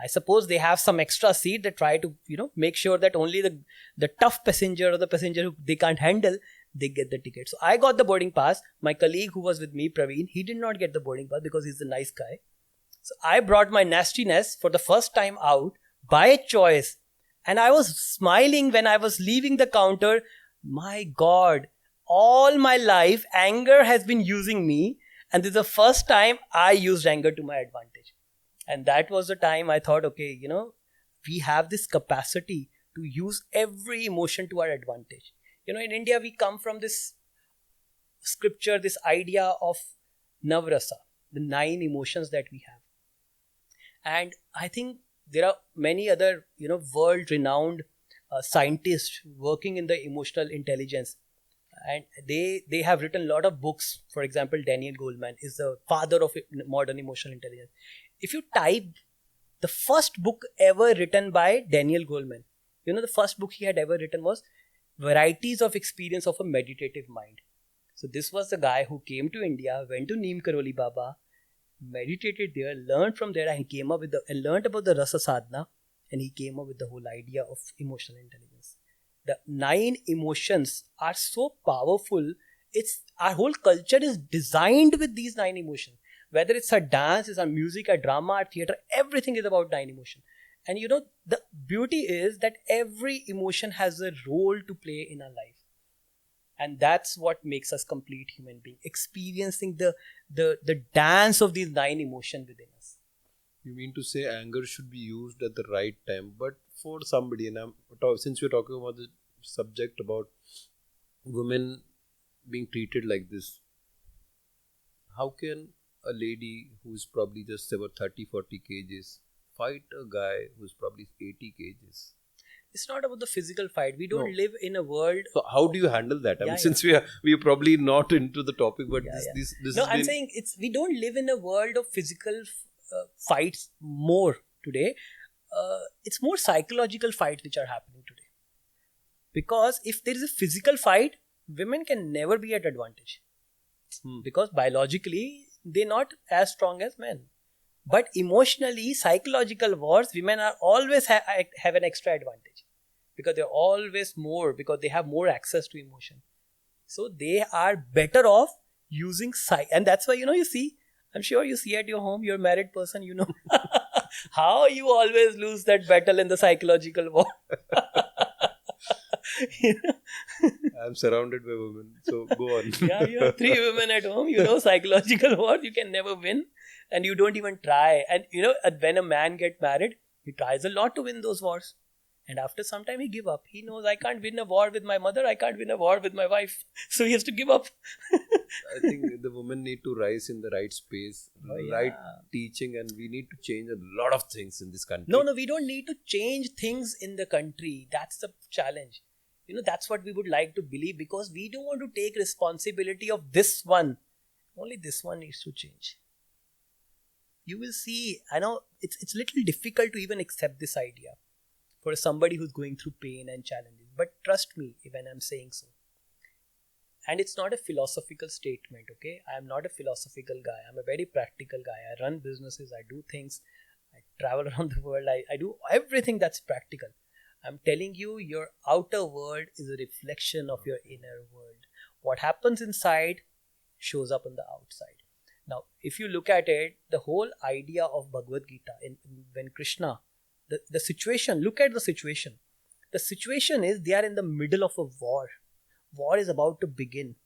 I suppose they have some extra seat. They try to, make sure that only the tough passenger or the passenger who they can't handle, they get the ticket. So I got the boarding pass. My colleague who was with me, Praveen, he did not get the boarding pass because he's a nice guy. So I brought my nastiness for the first time out by choice. And I was smiling when I was leaving the counter. My God, all my life, anger has been using me. And this is the first time I used anger to my advantage. And that was the time I thought, okay, we have this capacity to use every emotion to our advantage. In India, we come from this scripture, this idea of Navrasa, the 9 emotions that we have. And I think there are many other, world-renowned scientists working in the emotional intelligence. And they have written a lot of books. For example, Daniel Goleman is the father of modern emotional intelligence. If you type the first book ever written by Daniel Goleman, the first book he had ever written was Varieties of Experience of a Meditative Mind. So this was the guy who came to India, went to Neem Karoli Baba, meditated there, learned from there, and he came up with and learned about the Rasa Sadhana, and he came up with the whole idea of emotional intelligence. The 9 emotions are so powerful. Our whole culture is designed with these 9 emotions. Whether it's a dance, it's a music, a drama, a theater, everything is about 9 emotions. And the beauty is that every emotion has a role to play in our life. And that's what makes us complete human being, experiencing the dance of these 9 emotions within us. You mean to say anger should be used at the right time, but for somebody, and since we're talking about the subject about women being treated like this, how can a lady who's probably just about 30-40 kgs fight a guy who's probably 80 kgs? It's not about the physical fight. We don't live in a world. So how do you handle that? I mean, since we are probably not into the topic, but this no, I'm saying we don't live in a world of physical fights more today. It's more psychological fights which are happening today. Because if there is a physical fight, women can never be at advantage. Because biologically, they're not as strong as men. But emotionally, psychological wars, women are always have an extra advantage. Because they're always more, because they have more access to emotion. So they are better off using and that's why, you see, I'm sure you see at your home, you're a married person, how you always lose that battle in the psychological war. I'm surrounded by women, so go on. Yeah, you have 3 women at home, psychological war, you can never win. And you don't even try. And when a man gets married, he tries a lot to win those wars. And after some time, he give up. He knows, I can't win a war with my mother. I can't win a war with my wife. So he has to give up. I think the women need to rise in the right space, right teaching, and we need to change a lot of things in this country. No, we don't need to change things in the country. That's the challenge. That's what we would like to believe, because we don't want to take responsibility of this one. Only this one needs to change. You will see, I know it's a little difficult to even accept this idea for somebody who's going through pain and challenges. But trust me when I'm saying so. And it's not a philosophical statement, okay? I'm not a philosophical guy. I'm a very practical guy. I run businesses, I do things, I travel around the world, I do everything that's practical. I'm telling you, your outer world is a reflection of your inner world. What happens inside shows up on the outside. Now, if you look at it, the whole idea of Bhagavad Gita, when Krishna, the situation, look at the situation. The situation is they are in the middle of a war. War is about to begin.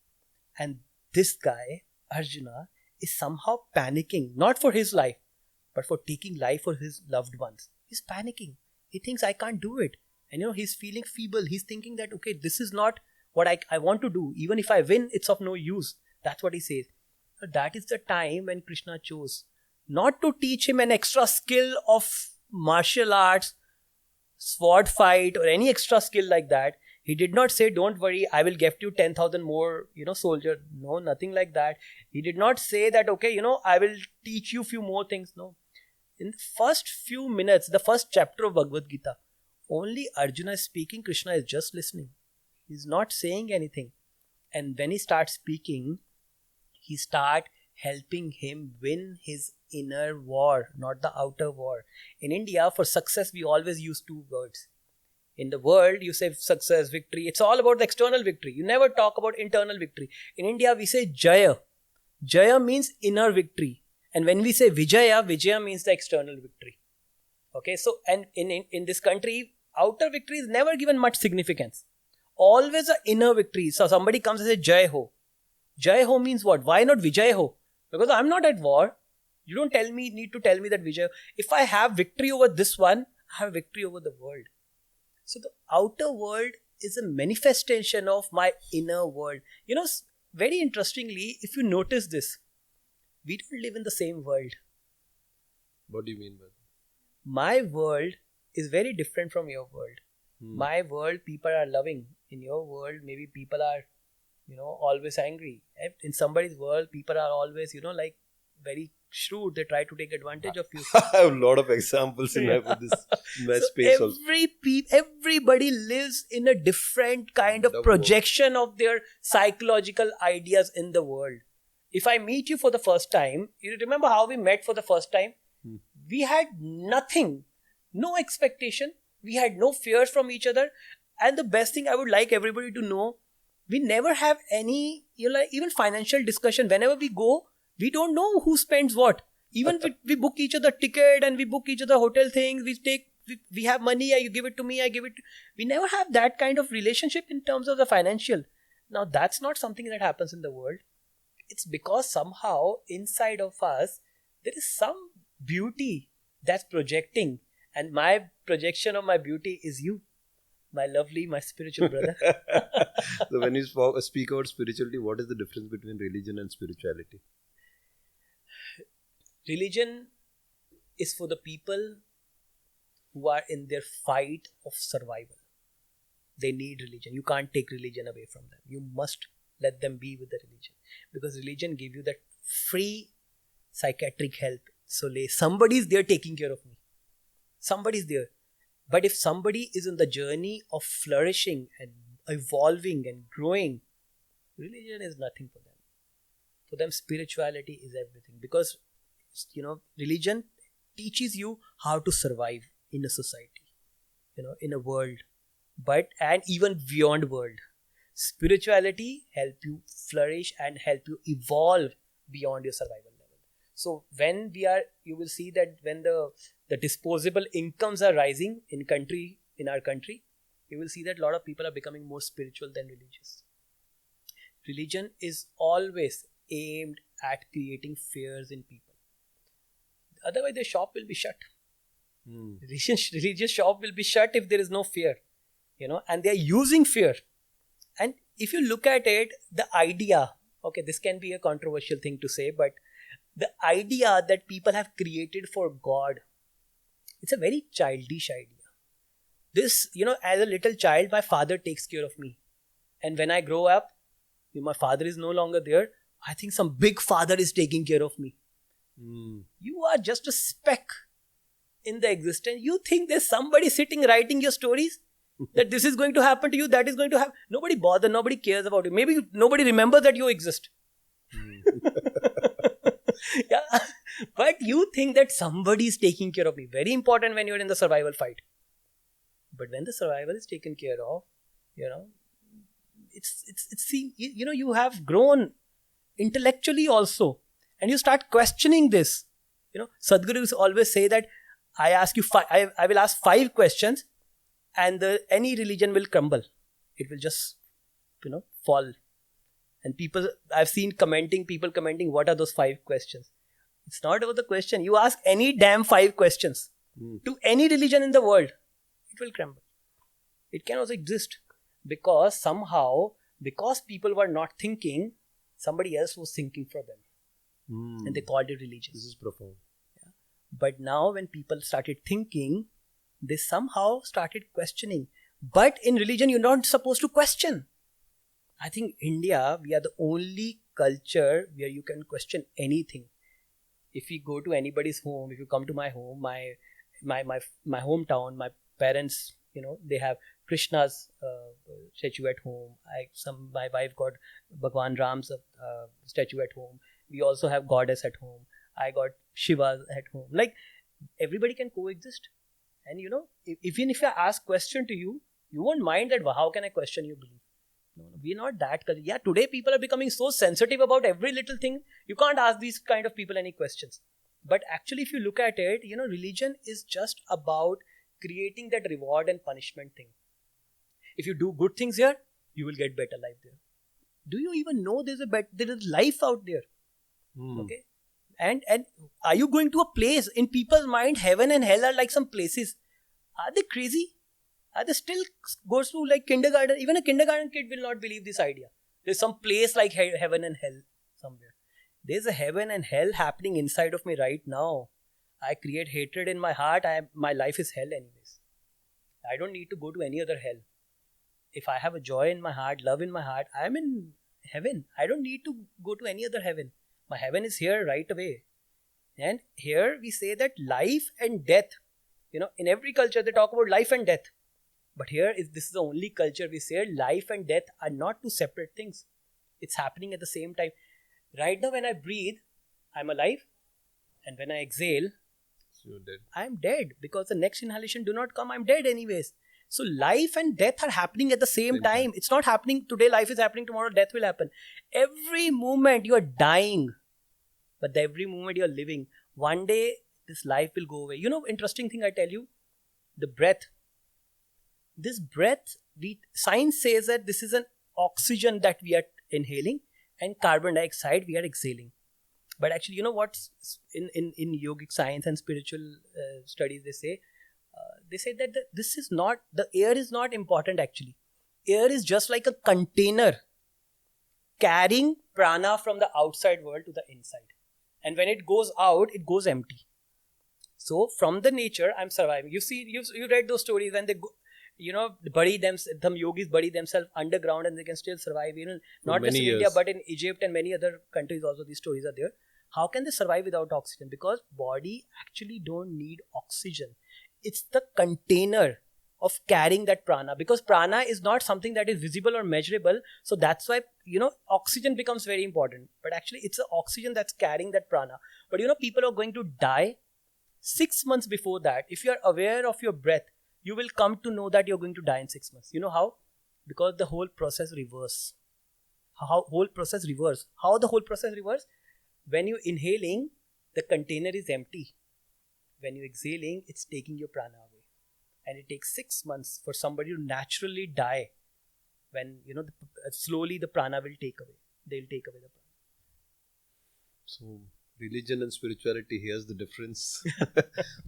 And this guy, Arjuna, is somehow panicking, not for his life, but for taking life for his loved ones. He's panicking. He thinks, I can't do it. And he's feeling feeble. He's thinking that, okay, this is not what I want to do. Even if I win, it's of no use. That's what he says. So that is the time when Krishna chose not to teach him an extra skill of martial arts, sword fight, or any extra skill like that. He did not say, don't worry, I will gift you 10,000 more, soldier. No, nothing like that. He did not say that, okay, I will teach you few more things. No. In the first few minutes, the first chapter of Bhagavad Gita, only Arjuna is speaking, Krishna is just listening. He's not saying anything. And when he starts speaking, he starts helping him win his inner war, not the outer war. In India, for success, we always use two words. In the world, you say success, victory. It's all about the external victory. You never talk about internal victory. In India, we say Jaya. Jaya means inner victory. And when we say Vijaya, Vijaya means the external victory. Okay, so and in this country, outer victory is never given much significance. Always an inner victory. So somebody comes and says Jai Ho. Jai Ho means what? Why not Vijay Ho? Because I'm not at war. You don't need to tell me that Vijay. If I have victory over this one, I have victory over the world. So the outer world is a manifestation of my inner world. Very interestingly, if you notice this, we don't live in the same world. What do you mean by that? My world is very different from your world. My world, people are loving. In your world, maybe people are, always angry. In somebody's world, people are always, like very shrewd. They try to take advantage of you. I have a lot of examples in my space also. Everybody lives in a different kind of projection of their psychological ideas in the world. If I meet you for the first time, you remember how we met for the first time? We had nothing, no expectation. We had no fears from each other. And the best thing I would like everybody to know, we never have any, even financial discussion. Whenever we go, we don't know who spends what. Even we book each other ticket and we book each other hotel things. We have money, you give it to me, I give it to. We never have that kind of relationship in terms of the financial. Now that's not something that happens in the world. It's because somehow inside of us, there is some beauty that's projecting. And my projection of my beauty is you, my lovely, my spiritual brother. So when you speak about spirituality, what is the difference between religion and spirituality? Religion is for the people who are in their fight of survival. They need religion. You can't take religion away from them. You must let them be with the religion. Because religion gives you that free psychiatric help. So somebody's there taking care of me. Somebody's there. But if somebody is in the journey of flourishing and evolving and growing, religion is nothing for them. For them, spirituality is everything. Because, religion teaches you how to survive in a society, in a world, and even beyond world. Spirituality help you flourish and help you evolve beyond your survival level. So when you will see that when the disposable incomes are rising in our country, you will see that a lot of people are becoming more spiritual than religious. Religion is always aimed at creating fears in people. Otherwise, the shop will be shut. Religious shop will be shut if there is no fear, and they are using fear. And if you look at it, the idea, okay, this can be a controversial thing to say, but the idea that people have created for God, it's a very childish idea. This, as a little child, my father takes care of me. And when I grow up, my father is no longer there. I think some big father is taking care of me. You are just a speck in the existence. You think there's somebody sitting writing your stories? That this is going to happen to you, that is going to happen. Nobody bothers, nobody cares about you. Maybe nobody remembers that you exist. Yeah. But you think that somebody is taking care of me. Very important when you're in the survival fight. But when the survival is taken care of, you have grown intellectually also. And you start questioning this. Sadhgurus always say that I will ask 5 questions and any religion will crumble. It will just, fall. And I've seen people commenting, what are those 5 questions? It's not about the question. You ask any damn 5 questions to any religion in the world, it will crumble. It can also exist because somehow Because people were not thinking, somebody else was thinking for them. And they called it religion. This is profound. Yeah. But now when people started thinking, they somehow started questioning. But in religion, you're not supposed to question. I think India, we are the only culture where you can question anything. If you go to anybody's home, if you come to my home, my hometown, my parents, they have Krishna's statue at home. My wife got Bhagwan Ram's statue at home. We also have goddess at home. I got Shiva at home. Like, everybody can coexist. And even if I ask question to you, you won't mind that, how can I question your belief? No, we're not that. Yeah, today people are becoming so sensitive about every little thing. You can't ask these kind of people any questions. But actually, if you look at it, religion is just about creating that reward and punishment thing. If you do good things here, you will get better life there. Do you even know there is life out there? Okay. And are you going to a place? In people's mind, heaven and hell are like some places. Are they crazy? Are they still goes through like kindergarten? Even a kindergarten kid will not believe this idea. There's some place like heaven and hell somewhere. There's a heaven and hell happening inside of me right now. I create hatred in my heart. My life is hell anyways. I don't need to go to any other hell. If I have a joy in my heart, love in my heart, I'm in heaven. I don't need to go to any other heaven. My heaven is here right away. And here we say that life and death, in every culture they talk about life and death. But this is the only culture we say life and death are not two separate things. It's happening at the same time. Right now when I breathe, I'm alive. And when I exhale, so you're dead. I'm dead. Because the next inhalation do not come, I'm dead anyways. So life and death are happening at the same time. It's not happening today, life is happening, tomorrow death will happen. Every moment you are dying. But every moment you are living. One day this life will go away. Interesting thing I tell you. The breath. This breath, science says that this is an oxygen that we are inhaling and carbon dioxide we are exhaling. But actually, what's in yogic science and spiritual studies, they say that the air is not important actually. Air is just like a container carrying prana from the outside world to the inside. And when it goes out, it goes empty. So from the nature, I'm surviving. You read those stories when they go, bury themselves, some yogis bury themselves underground and they can still survive. Not just in India, but in Egypt and many other countries also these stories are there. How can they survive without oxygen? Because body actually don't need oxygen. It's the container of carrying that prana. Because prana is not something that is visible or measurable. So that's why, oxygen becomes very important. But actually it's the oxygen that's carrying that prana. But people are going to die 6 months before that. If you are aware of your breath, you will come to know that you're going to die in 6 months. You know how? Because the whole process reverse. How the whole process reverse? When you're inhaling, the container is empty. When you're exhaling, it's taking your prana away. And it takes 6 months for somebody to naturally die. When, slowly the prana will take away. They'll take away the prana. So, religion and spirituality, here's the difference.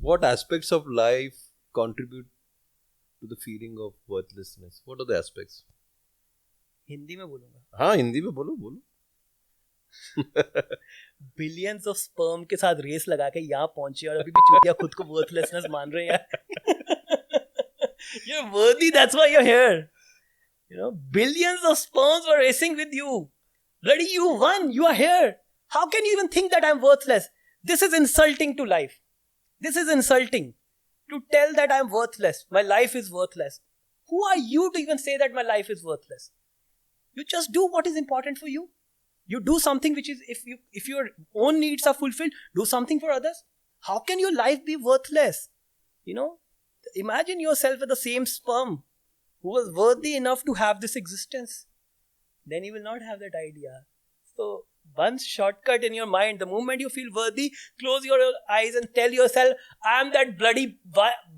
What aspects of life contribute to the feeling of worthlessness? What are the aspects? Hindi में बोलूंगा. हाँ, हिंदी में बोलो. Billions of sperm के साथ race लगा के यहाँ पहुंचे और अभी भी चूतिया खुद को वर्थलेसनेस मान रहे हैं. You're worthy, that's why you're here. Billions of sperms were racing with you. Bloody, you won, you are here. How can you even think that I'm worthless? This is insulting to life. This is insulting. To tell that I'm worthless, my life is worthless. Who are you to even say that my life is worthless? You just do what is important for you. You do something which is, if your own needs are fulfilled, do something for others. How can your life be worthless? Imagine yourself with the same sperm who was worthy enough to have this existence. Then you will not have that idea. So, one shortcut in your mind, the moment you feel worthy, close your eyes and tell yourself, I'm that bloody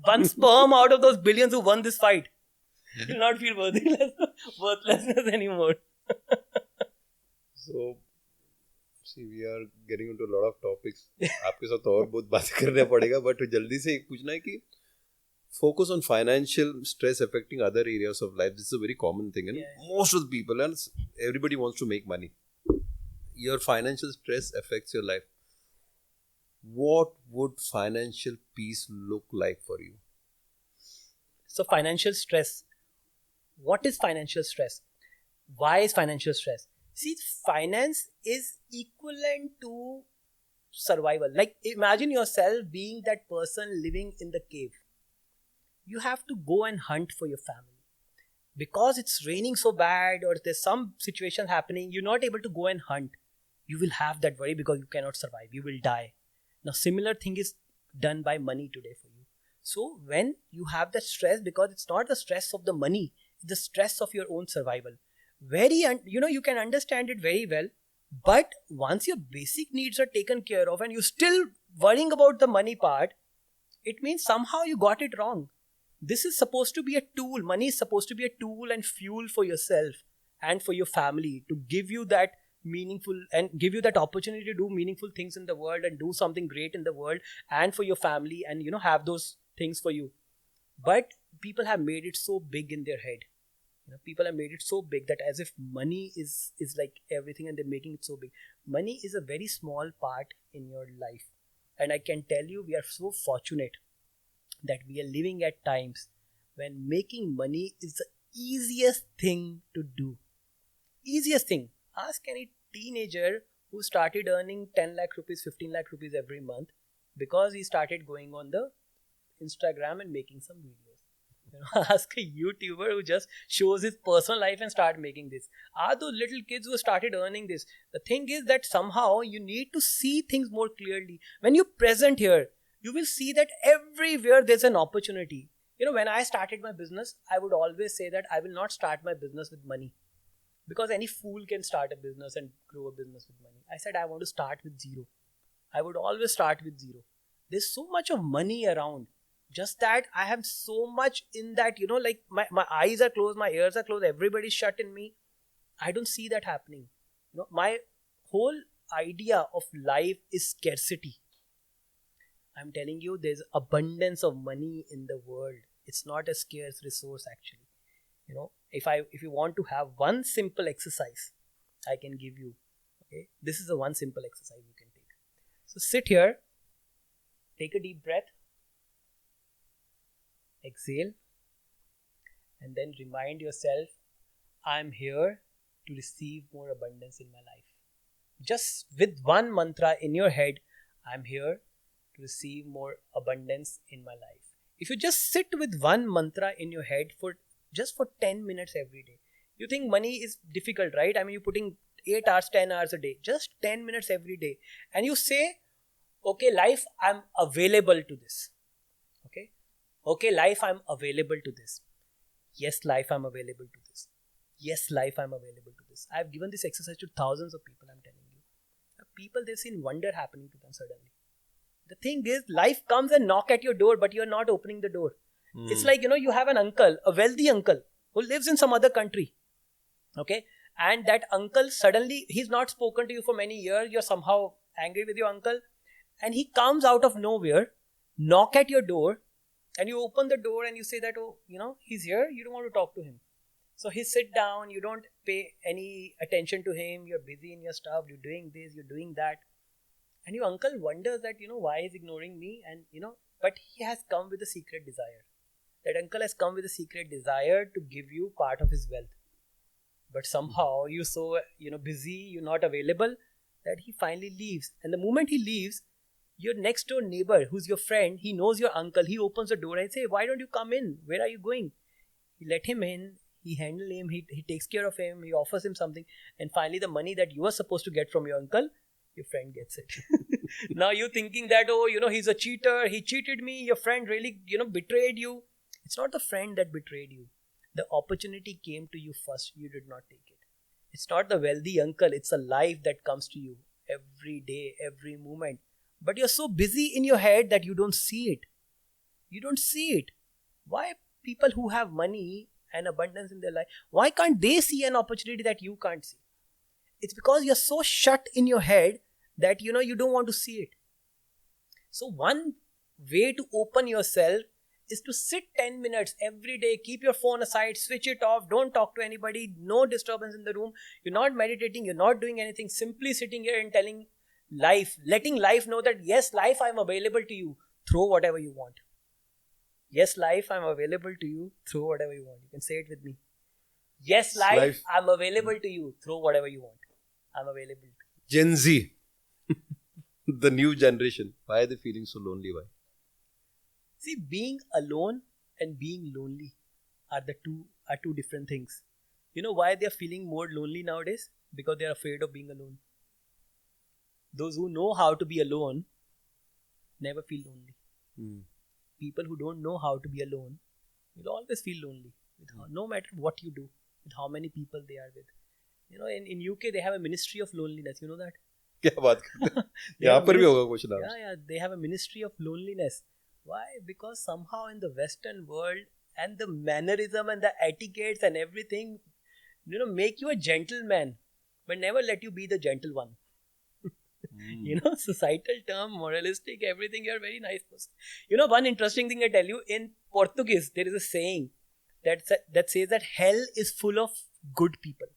one sperm out of those billions who won this fight. You will not feel worthlessness anymore. So, see, we are getting into a lot of topics. आपके साथ और बहुत बातें करने पड़ेगा, but जल्दी से एक पूछना है कि focus on financial stress affecting other areas of life. This is a very common thing, and Yeah. most of the people, and everybody wants to make money. Your financial stress affects your life. What would financial peace look like for you? So financial stress. What is financial stress? Why is financial stress? See, finance is equivalent to survival. Like imagine yourself being that person living in the cave. You have to go and hunt for your family. Because it's raining so bad or there's some situation happening, you're not able to go and hunt. You will have that worry because you cannot survive. You will die. Now, similar thing is done by money today for you. So when you have that stress, because it's not the stress of the money, it's the stress of your own survival. You can understand it very well. But once your basic needs are taken care of and you're still worrying about the money part, it means somehow you got it wrong. This is supposed to be a tool. Money is supposed to be a tool and fuel for yourself and for your family to give you that meaningful and give you that opportunity to do meaningful things in the world and do something great in the world and for your family and have those things for you. But people have made it so big in their head. People have made it so big that as if money is like everything and they're making it so big. Money is a very small part in your life. And I can tell you, we are so fortunate that we are living at times when making money is the easiest thing to do. Easiest thing. Ask any teenager who started earning 10 lakh rupees, 15 lakh rupees every month because he started going on the Instagram and making some videos. Ask a YouTuber who just shows his personal life and start making this. Are those little kids who started earning this? The thing is that somehow you need to see things more clearly. When you're present here, you will see that everywhere there's an opportunity. When I started my business, I would always say that I will not start my business with money because any fool can start a business and grow a business with money. I said I want to start with zero. I would always start with zero. There's so much of money around. Just that I have so much in that, like my eyes are closed, my ears are closed, everybody's shut in me. I don't see that happening. My whole idea of life is scarcity. I'm telling you, there's abundance of money in the world. It's not a scarce resource actually. If you want to have one simple exercise, I can give you. Okay, this is the one simple exercise you can take. So sit here, take a deep breath, exhale, and then remind yourself, I'm here to receive more abundance in my life. Just with one mantra in your head, I'm here to receive more abundance in my life. If you just sit with one mantra in your head for 10 minutes every day. You think money is difficult, right? I mean, you're putting 8 hours, 10 hours a day, just 10 minutes every day. And you say, okay, life, I'm available to this. Okay, life, I'm available to this. Yes, life, I'm available to this. Yes, life, I'm available to this. I've given this exercise to thousands of people, I'm telling you. People, they've seen wonder happening to them suddenly. The thing is, life comes and knock at your door, but you're not opening the door. It's like, you have an uncle, a wealthy uncle who lives in some other country. Okay. And that uncle suddenly, he's not spoken to you for many years. You're somehow angry with your uncle. And he comes out of nowhere, knock at your door, and you open the door and you say that, oh, he's here. You don't want to talk to him. So he sit down, you don't pay any attention to him. You're busy in your stuff. You're doing this, you're doing that. And your uncle wonders that, why he's ignoring me. And, but he has come with a secret desire. That uncle has come with a secret desire to give you part of his wealth. But somehow you're so, busy, you're not available, that he finally leaves. And the moment he leaves, your next door neighbor, who's your friend, he knows your uncle. He opens the door and say, why don't you come in? Where are you going? He let him in. He handles him. He takes care of him. He offers him something. And finally, the money that you are supposed to get from your uncle, your friend gets it. Now you're thinking that, oh, he's a cheater. He cheated me. Your friend really, betrayed you. It's not the friend that betrayed you. The opportunity came to you first. You did not take it. It's not the wealthy uncle. It's a life that comes to you every day, every moment. But you're so busy in your head that you don't see it. You don't see it. Why people who have money and abundance in their life, why can't they see an opportunity that you can't see? It's because you're so shut in your head that, you don't want to see it. So one way to open yourself is to sit 10 minutes every day, keep your phone aside, switch it off, don't talk to anybody, no disturbance in the room. You're not meditating, you're not doing anything, simply sitting here and telling life, letting life know that yes, life, I'm available to you, throw whatever you want. Yes, life, I'm available to you, throw whatever you want. You can say it with me. Yes, life, I'm available to you, throw whatever you want. I'm available. Gen Z, the new generation, why are they feeling so lonely? Why? See, being alone and being lonely are two different things. You know why they are feeling more lonely nowadays? Because they are afraid of being alone. Those who know how to be alone never feel lonely. People who don't know how to be alone will always feel lonely. No matter what you do, with how many people they are with. You know, in UK they have a ministry of loneliness. You know that? क्या बात करते हैं? यहाँ पर भी होगा कुछ नाम. Yeah, they have a ministry of loneliness. Why? Because somehow in the Western world and the mannerism and the etiquettes and everything, make you a gentleman, but never let you be the gentle one. Societal term, moralistic, everything, you're a very nice person. One interesting thing I tell you, in Portuguese, there is a saying that says that hell is full of good people.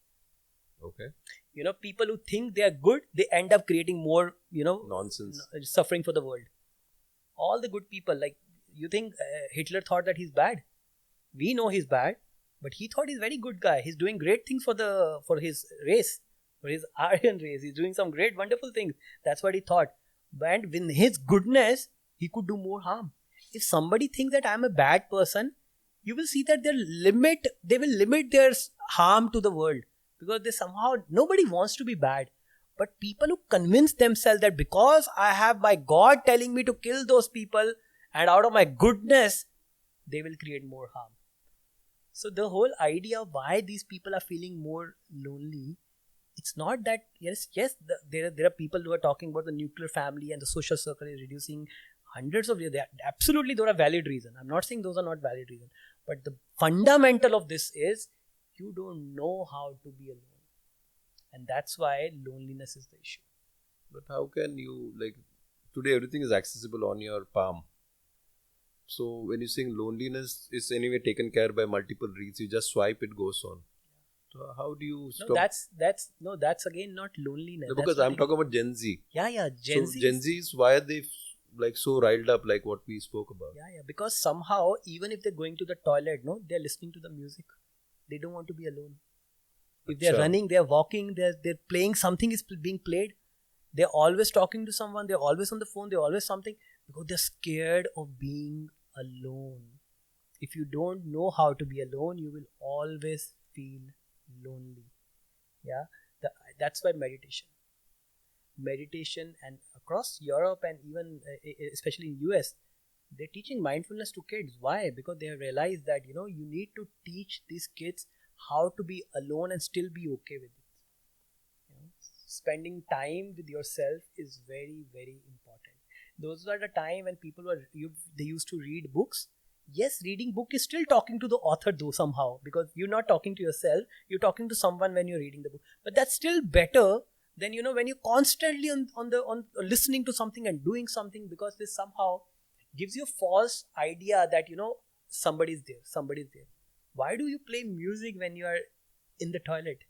Okay. People who think they are good, they end up creating more, nonsense, suffering for the world. All the good people, like, you think Hitler thought that he's bad? We know he's bad, but he thought he's a very good guy. He's doing great things for his race, for his Aryan race. He's doing some great, wonderful things. That's what he thought. And with his goodness, he could do more harm. If somebody thinks that I'm a bad person, you will see that they will limit their harm to the world, because nobody wants to be bad. But people who convince themselves that because I have my God telling me to kill those people, and out of my goodness, they will create more harm. So the whole idea of why these people are feeling more lonely, it's not that, there are people who are talking about the nuclear family and the social circle is reducing hundreds of years. Absolutely, those are valid reasons. I'm not saying those are not valid reasons. But the fundamental of this is you don't know how to be alone. And that's why loneliness is the issue. But how can you, today everything is accessible on your palm. So when you're saying loneliness is anyway taken care by multiple reads, you just swipe, it goes on. So how do you stop? That's again not loneliness. No, because I'm talking about Gen Z. Yeah, Gen Z. Gen Z's, why are they so riled up, like what we spoke about? Yeah, because somehow, even if they're going to the toilet, they're listening to the music. They don't want to be alone. If they're running, they're walking, they're playing, something is being played. They're always talking to someone, they're always on the phone, they're always something, because they're scared of being alone. If you don't know how to be alone, you will always feel lonely. Yeah, that's why meditation, and across Europe and even especially in US, they're teaching mindfulness to kids. Why? Because they have realized that you need to teach these kids how to be alone and still be okay with it. Spending time with yourself is very, very important. Those were the time when people they used to read books. Yes, reading book is still talking to the author though somehow, because you're not talking to yourself, you're talking to someone when you're reading the book. But that's still better than when you're constantly on listening to something and doing something, because this somehow gives you a false idea that somebody's there. Why do you play music when you are in the toilet?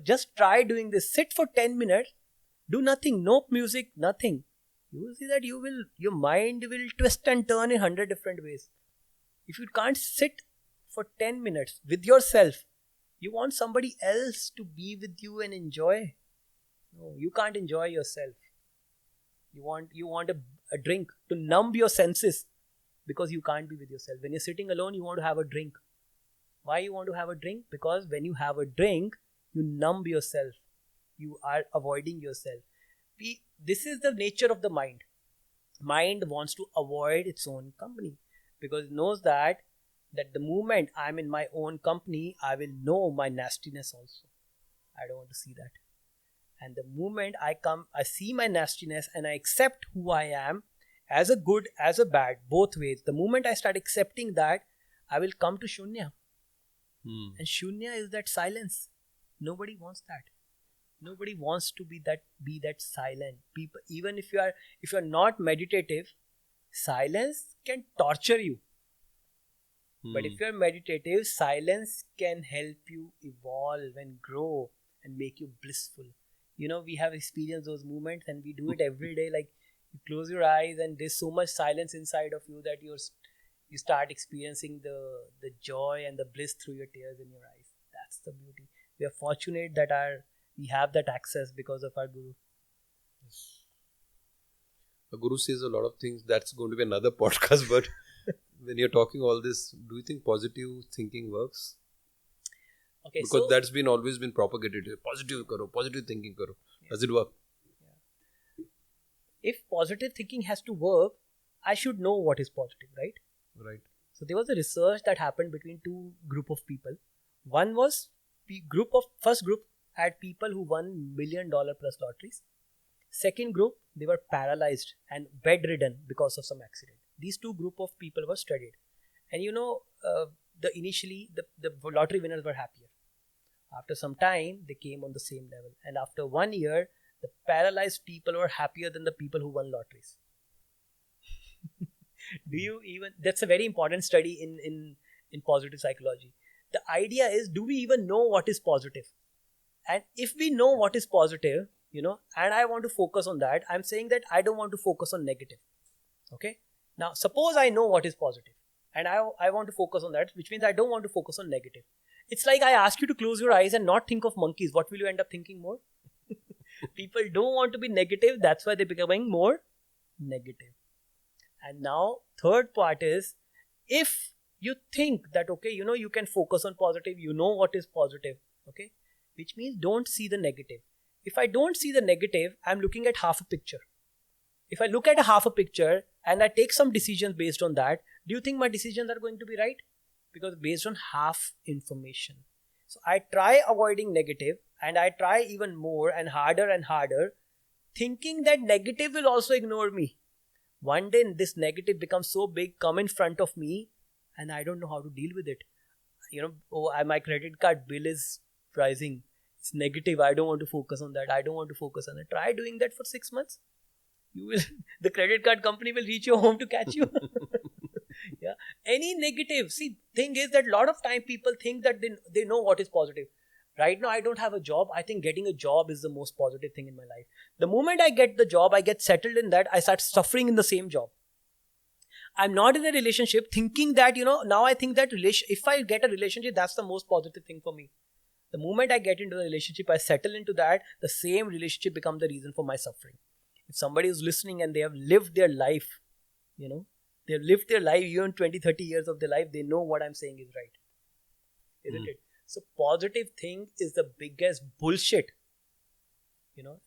Just try doing this. Sit for 10 minutes, do nothing, no music, nothing. You will see that your mind will twist and turn in 100 different ways. If you can't sit for 10 minutes with yourself, you want somebody else to be with you and enjoy. No, you can't enjoy yourself. You want a drink to numb your senses, because you can't be with yourself. When you're sitting alone, you want to have a drink. Why you want to have a drink? Because when you have a drink, you numb yourself. You are avoiding yourself. This is the nature of the mind. Mind wants to avoid its own company, because it knows that the moment I'm in my own company, I will know my nastiness also. I don't want to see that. And the moment I see my nastiness and I accept who I am, as a good, as a bad, both ways. The moment I start accepting that, I will come to Shunya. And Shunya is that silence. Nobody wants that. Nobody wants to be that silent. People, even if you are not meditative, silence can torture you. But if you're meditative, silence can help you evolve and grow and make you blissful. We have experienced those moments and we do it every day. Like you close your eyes and there's so much silence inside of you that you start experiencing the joy and the bliss through your tears in your eyes. That's the beauty. We are fortunate that we have that access because of our guru. The guru says a lot of things. That's going to be another podcast. But when you're talking all this, do you think positive thinking works? Okay, Because so that's been always been propagated. Positive karo, positive thinking karo. Does it work? if positive thinking has to work, I should know what is positive, right? Right. So there was a research that happened between two group of people. One was first group had people who won $1 million plus lotteries. Second group, they were paralyzed and bedridden because of some accident. These two group of people were studied, and the lottery winners were happier. After some time, they came on the same level, and after 1 year, the paralyzed people were happier than the people who won lotteries. That's a very important study in positive psychology. The idea is, do we even know what is positive? And if we know what is positive, and I want to focus on that, I'm saying that I don't want to focus on negative. Okay. Now, suppose I know what is positive and I want to focus on that, which means I don't want to focus on negative. It's like I ask you to close your eyes and not think of monkeys. What will you end up thinking more? People don't want to be negative. That's why they're becoming more negative. And now, third part is, if you think that, okay, you can focus on positive, you know what is positive, okay, which means don't see the negative. If I don't see the negative, I'm looking at half a picture. If I look at a half a picture and I take some decisions based on that, do you think my decisions are going to be right? Because based on half information. So I try avoiding negative and I try even more and harder, thinking that negative will also ignore me. One day this negative becomes so big, come in front of me, and I don't know how to deal with it. My credit card bill is rising. It's negative. I don't want to focus on that. Try doing that for 6 months. The credit card company will reach your home to catch you. Yeah. Any negative. See, thing is that a lot of time people think that they know what is positive. Right now, I don't have a job. I think getting a job is the most positive thing in my life. The moment I get the job, I get settled in that, I start suffering in the same job. I'm not in a relationship thinking that, now I think that if I get a relationship, that's the most positive thing for me. The moment I get into a relationship, I settle into that, the same relationship becomes the reason for my suffering. If somebody is listening and they have lived their life, they've lived their life, even 20, 30 years of their life, they know what I'm saying is right. Isn't it? So positive thing is the biggest bullshit.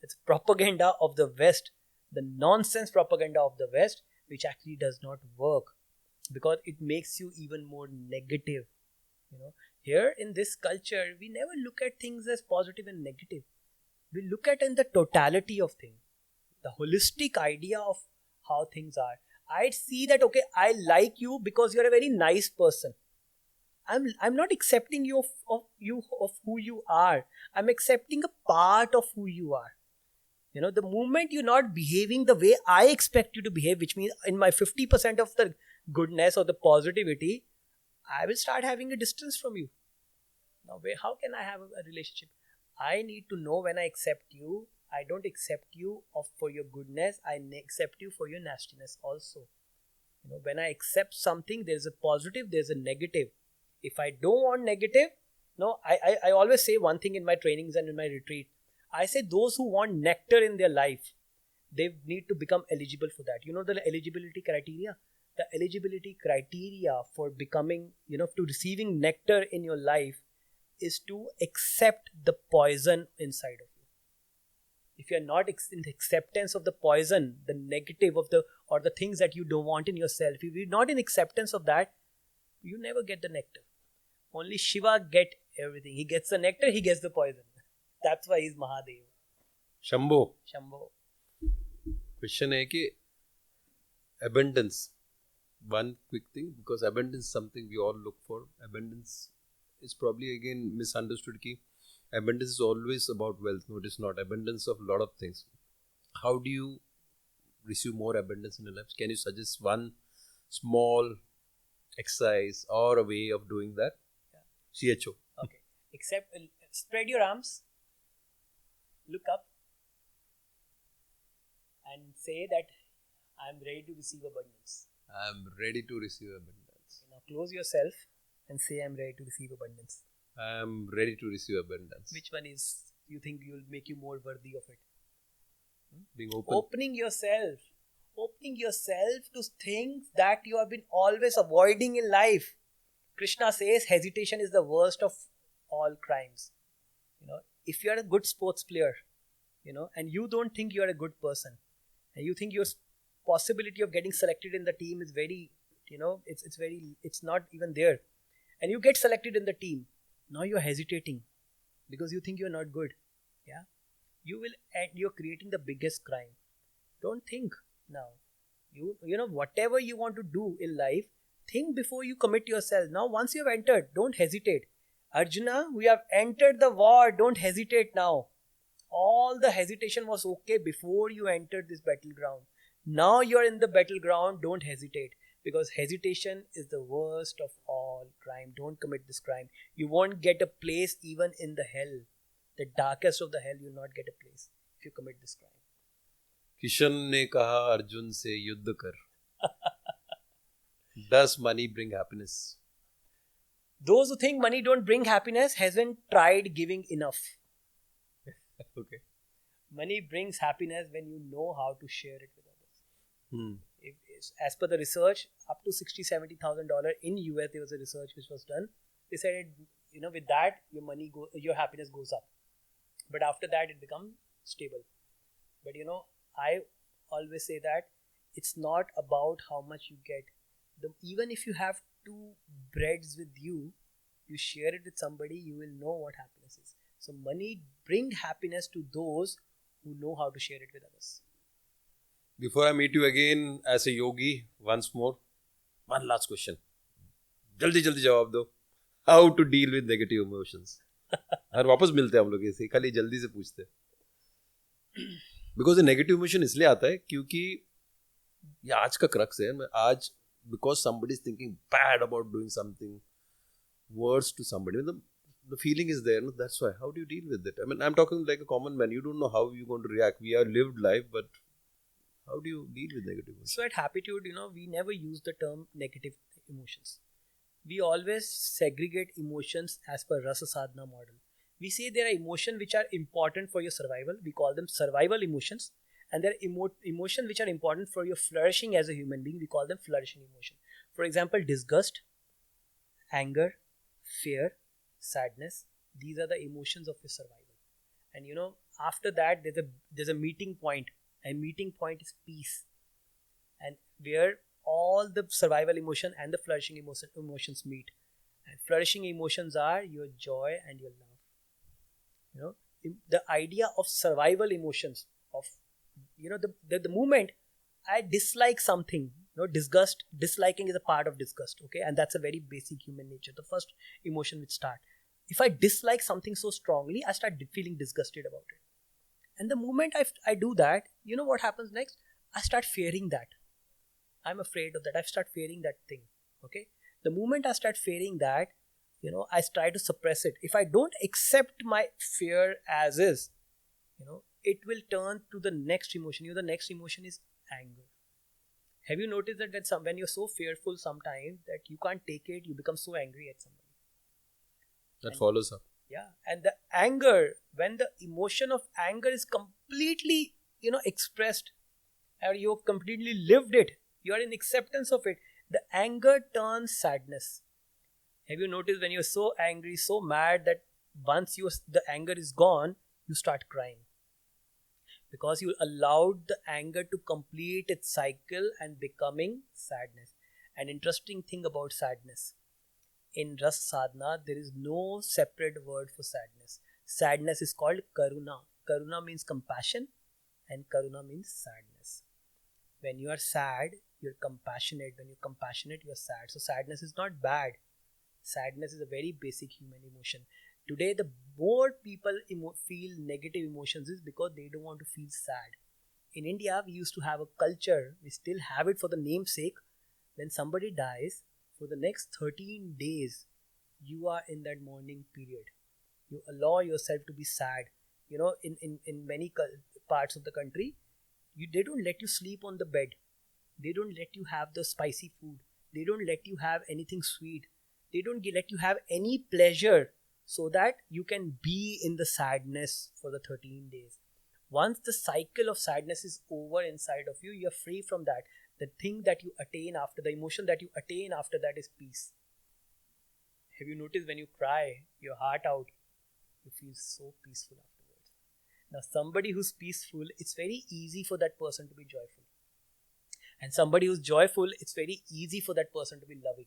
It's propaganda of the West, the nonsense propaganda of the West, which actually does not work because it makes you even more negative. Here in this culture, we never look at things as positive and negative. We look at in the totality of things, the holistic idea of how things are. I'd see that, okay, I like you because you're a very nice person. I'm not accepting you of who you are. I'm accepting a part of who you are. The moment you're not behaving the way I expect you to behave, which means in my 50% of the goodness or the positivity, I will start having a distance from you. Now, how can I have a relationship? I need to know when I accept you. I don't accept you for your goodness. I accept you for your nastiness also. When I accept something, there's a positive, there's a negative. If I don't want negative, I always say one thing in my trainings and in my retreat. I say those who want nectar in their life, they need to become eligible for that. The eligibility criteria? The eligibility criteria for becoming, to receiving nectar in your life is to accept the poison inside of you. If you're not in acceptance of the poison, the negative or the things that you don't want in yourself, if you're not in acceptance of that, you never get the nectar. Only Shiva get everything. He gets the nectar, he gets the poison. That's why he's Mahadev. Shambho. Question है कि abundance. One quick thing, because abundance is something we all look for. Abundance is probably again misunderstood. Ki abundance is always about wealth. No, it is not. Abundance of a lot of things. How do you receive more abundance in your life? Can you suggest one small exercise or a way of doing that. CHO. Okay. Except spread your arms, look up, and say that I'm ready to receive abundance. I'm ready to receive abundance. Now close yourself and say I'm ready to receive abundance. I'm ready to receive abundance. Which one is you think will make you more worthy of it? Being open. Opening yourself to things that you have been always avoiding in life. Krishna says hesitation is the worst of all crimes. If you are a good sports player, and you don't think you are a good person, and you think your possibility of getting selected in the team is very, it's not even there, and you get selected in the team, now you're hesitating because you think you're not good. Yeah, you're creating the biggest crime. Don't think now. Whatever you want to do in life, think before you commit yourself. Now once you have entered, don't hesitate. Arjuna, we have entered the war, don't hesitate now. All the hesitation was okay before you entered this battleground. Now you're in the battleground, don't hesitate, because hesitation is the worst of all crime. Don't commit this crime. You won't get a place even in the hell. The darkest of the hell, you'll not get a place if you commit this crime. Kishan ने कहा अर्जुन से युद्ध कर. Does money bring happiness? Those who think money don't bring happiness haven't tried giving enough. Okay. Money brings happiness when you know how to share it with others. As per the research, up to $60,000-$70,000 in US, there was a research which was done. They said, with that your happiness goes up, but after that it becomes stable. But I always say that it's not about how much you get. Even if you have 2 breads with you, you share it with somebody, you will know what happiness is. So money bring happiness to those who know how to share it with others. Before I meet you again as a yogi, once more, one last question. जल्दी जवाब दो. How to deal with negative emotions? और वापस मिलते हैं हम लोग ऐसे, खाली जल्दी से पूछते हैं. Because the negative emotion इसलिए आता है क्योंकि ये आज का क्रक्स है. आज because somebody is thinking bad about doing something worse to somebody, the feeling is there. No? That's why. How do you deal with it? I mean, I'm talking like a common man. You don't know how you're going to react. We have lived life, but how do you deal with negative emotions? So at Happiitude, we never use the term negative emotions. We always segregate emotions as per Rasa Sadhana model. We say there are emotions which are important for your survival. We call them survival emotions. And there are emotions which are important for your flourishing as a human being. We call them flourishing emotion. For example, disgust, anger, fear, sadness. These are the emotions of your survival. And after that, there's a meeting point. And meeting point is peace. And where all the survival emotion and the flourishing emotions meet. And flourishing emotions are your joy and your love. The idea of survival emotions, of the moment I dislike something, disgust, disliking is a part of disgust, okay, and that's a very basic human nature. The first emotion which start, if I dislike something so strongly, I start feeling disgusted about it. And the moment I do that, what happens next? I start fearing that. I'm afraid of that. I start fearing that thing. Okay. The moment I start fearing that, I try to suppress it. If I don't accept my fear as is, it will turn to the next emotion. The next emotion is anger. Have you noticed that when you're so fearful sometimes that you can't take it, you become so angry at somebody? That follows up. Yeah. And the anger, when the emotion of anger is completely, expressed, or you've completely lived it, you are in acceptance of it, the anger turns sadness. Have you noticed when you're so angry, so mad that once the anger is gone, you start crying? Because you allowed the anger to complete its cycle and becoming sadness. An interesting thing about sadness. In Ras Sadhana, there is no separate word for sadness. Sadness is called Karuna. Karuna means compassion and Karuna means sadness. When you are sad, you're compassionate. When you're compassionate, you're sad. So sadness is not bad. Sadness is a very basic human emotion. Today, the more people feel negative emotions is because they don't want to feel sad. In India, we used to have a culture, we still have it for the name's sake. When somebody dies, for the next 13 days, you are in that mourning period. You allow yourself to be sad. In many parts of the country, they don't let you sleep on the bed. They don't let you have the spicy food. They don't let you have anything sweet. They don't let you have any pleasure so that you can be in the sadness for the 13 days. Once the cycle of sadness is over inside of you, you're free from that. The thing that you attain after, the emotion that you attain after that is peace. Have you noticed when you cry your heart out, you feel so peaceful afterwards? Now, somebody who's peaceful, it's very easy for that person to be joyful. And somebody who's joyful, it's very easy for that person to be loving.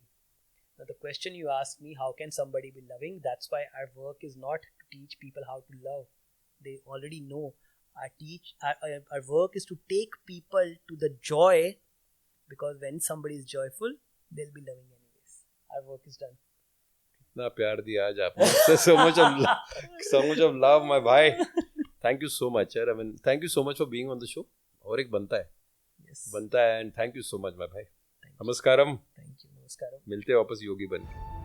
Now, the question you asked me, how can somebody be loving? That's why our work is not to teach people how to love. They already know. Our work is to take people to the joy, because when somebody is joyful, they'll be loving anyways. Our work is done. इतना प्यार दिया आज आपने. So much of love, my bhai. Thank you so much, sir. I mean, thank you so much for being on the show. और एक बनता है. Yes. बनता है, and thank you so much, my bhai. Namaskaram. Thank you. Namaskaram. मिलते हैं वापस योगी बन के.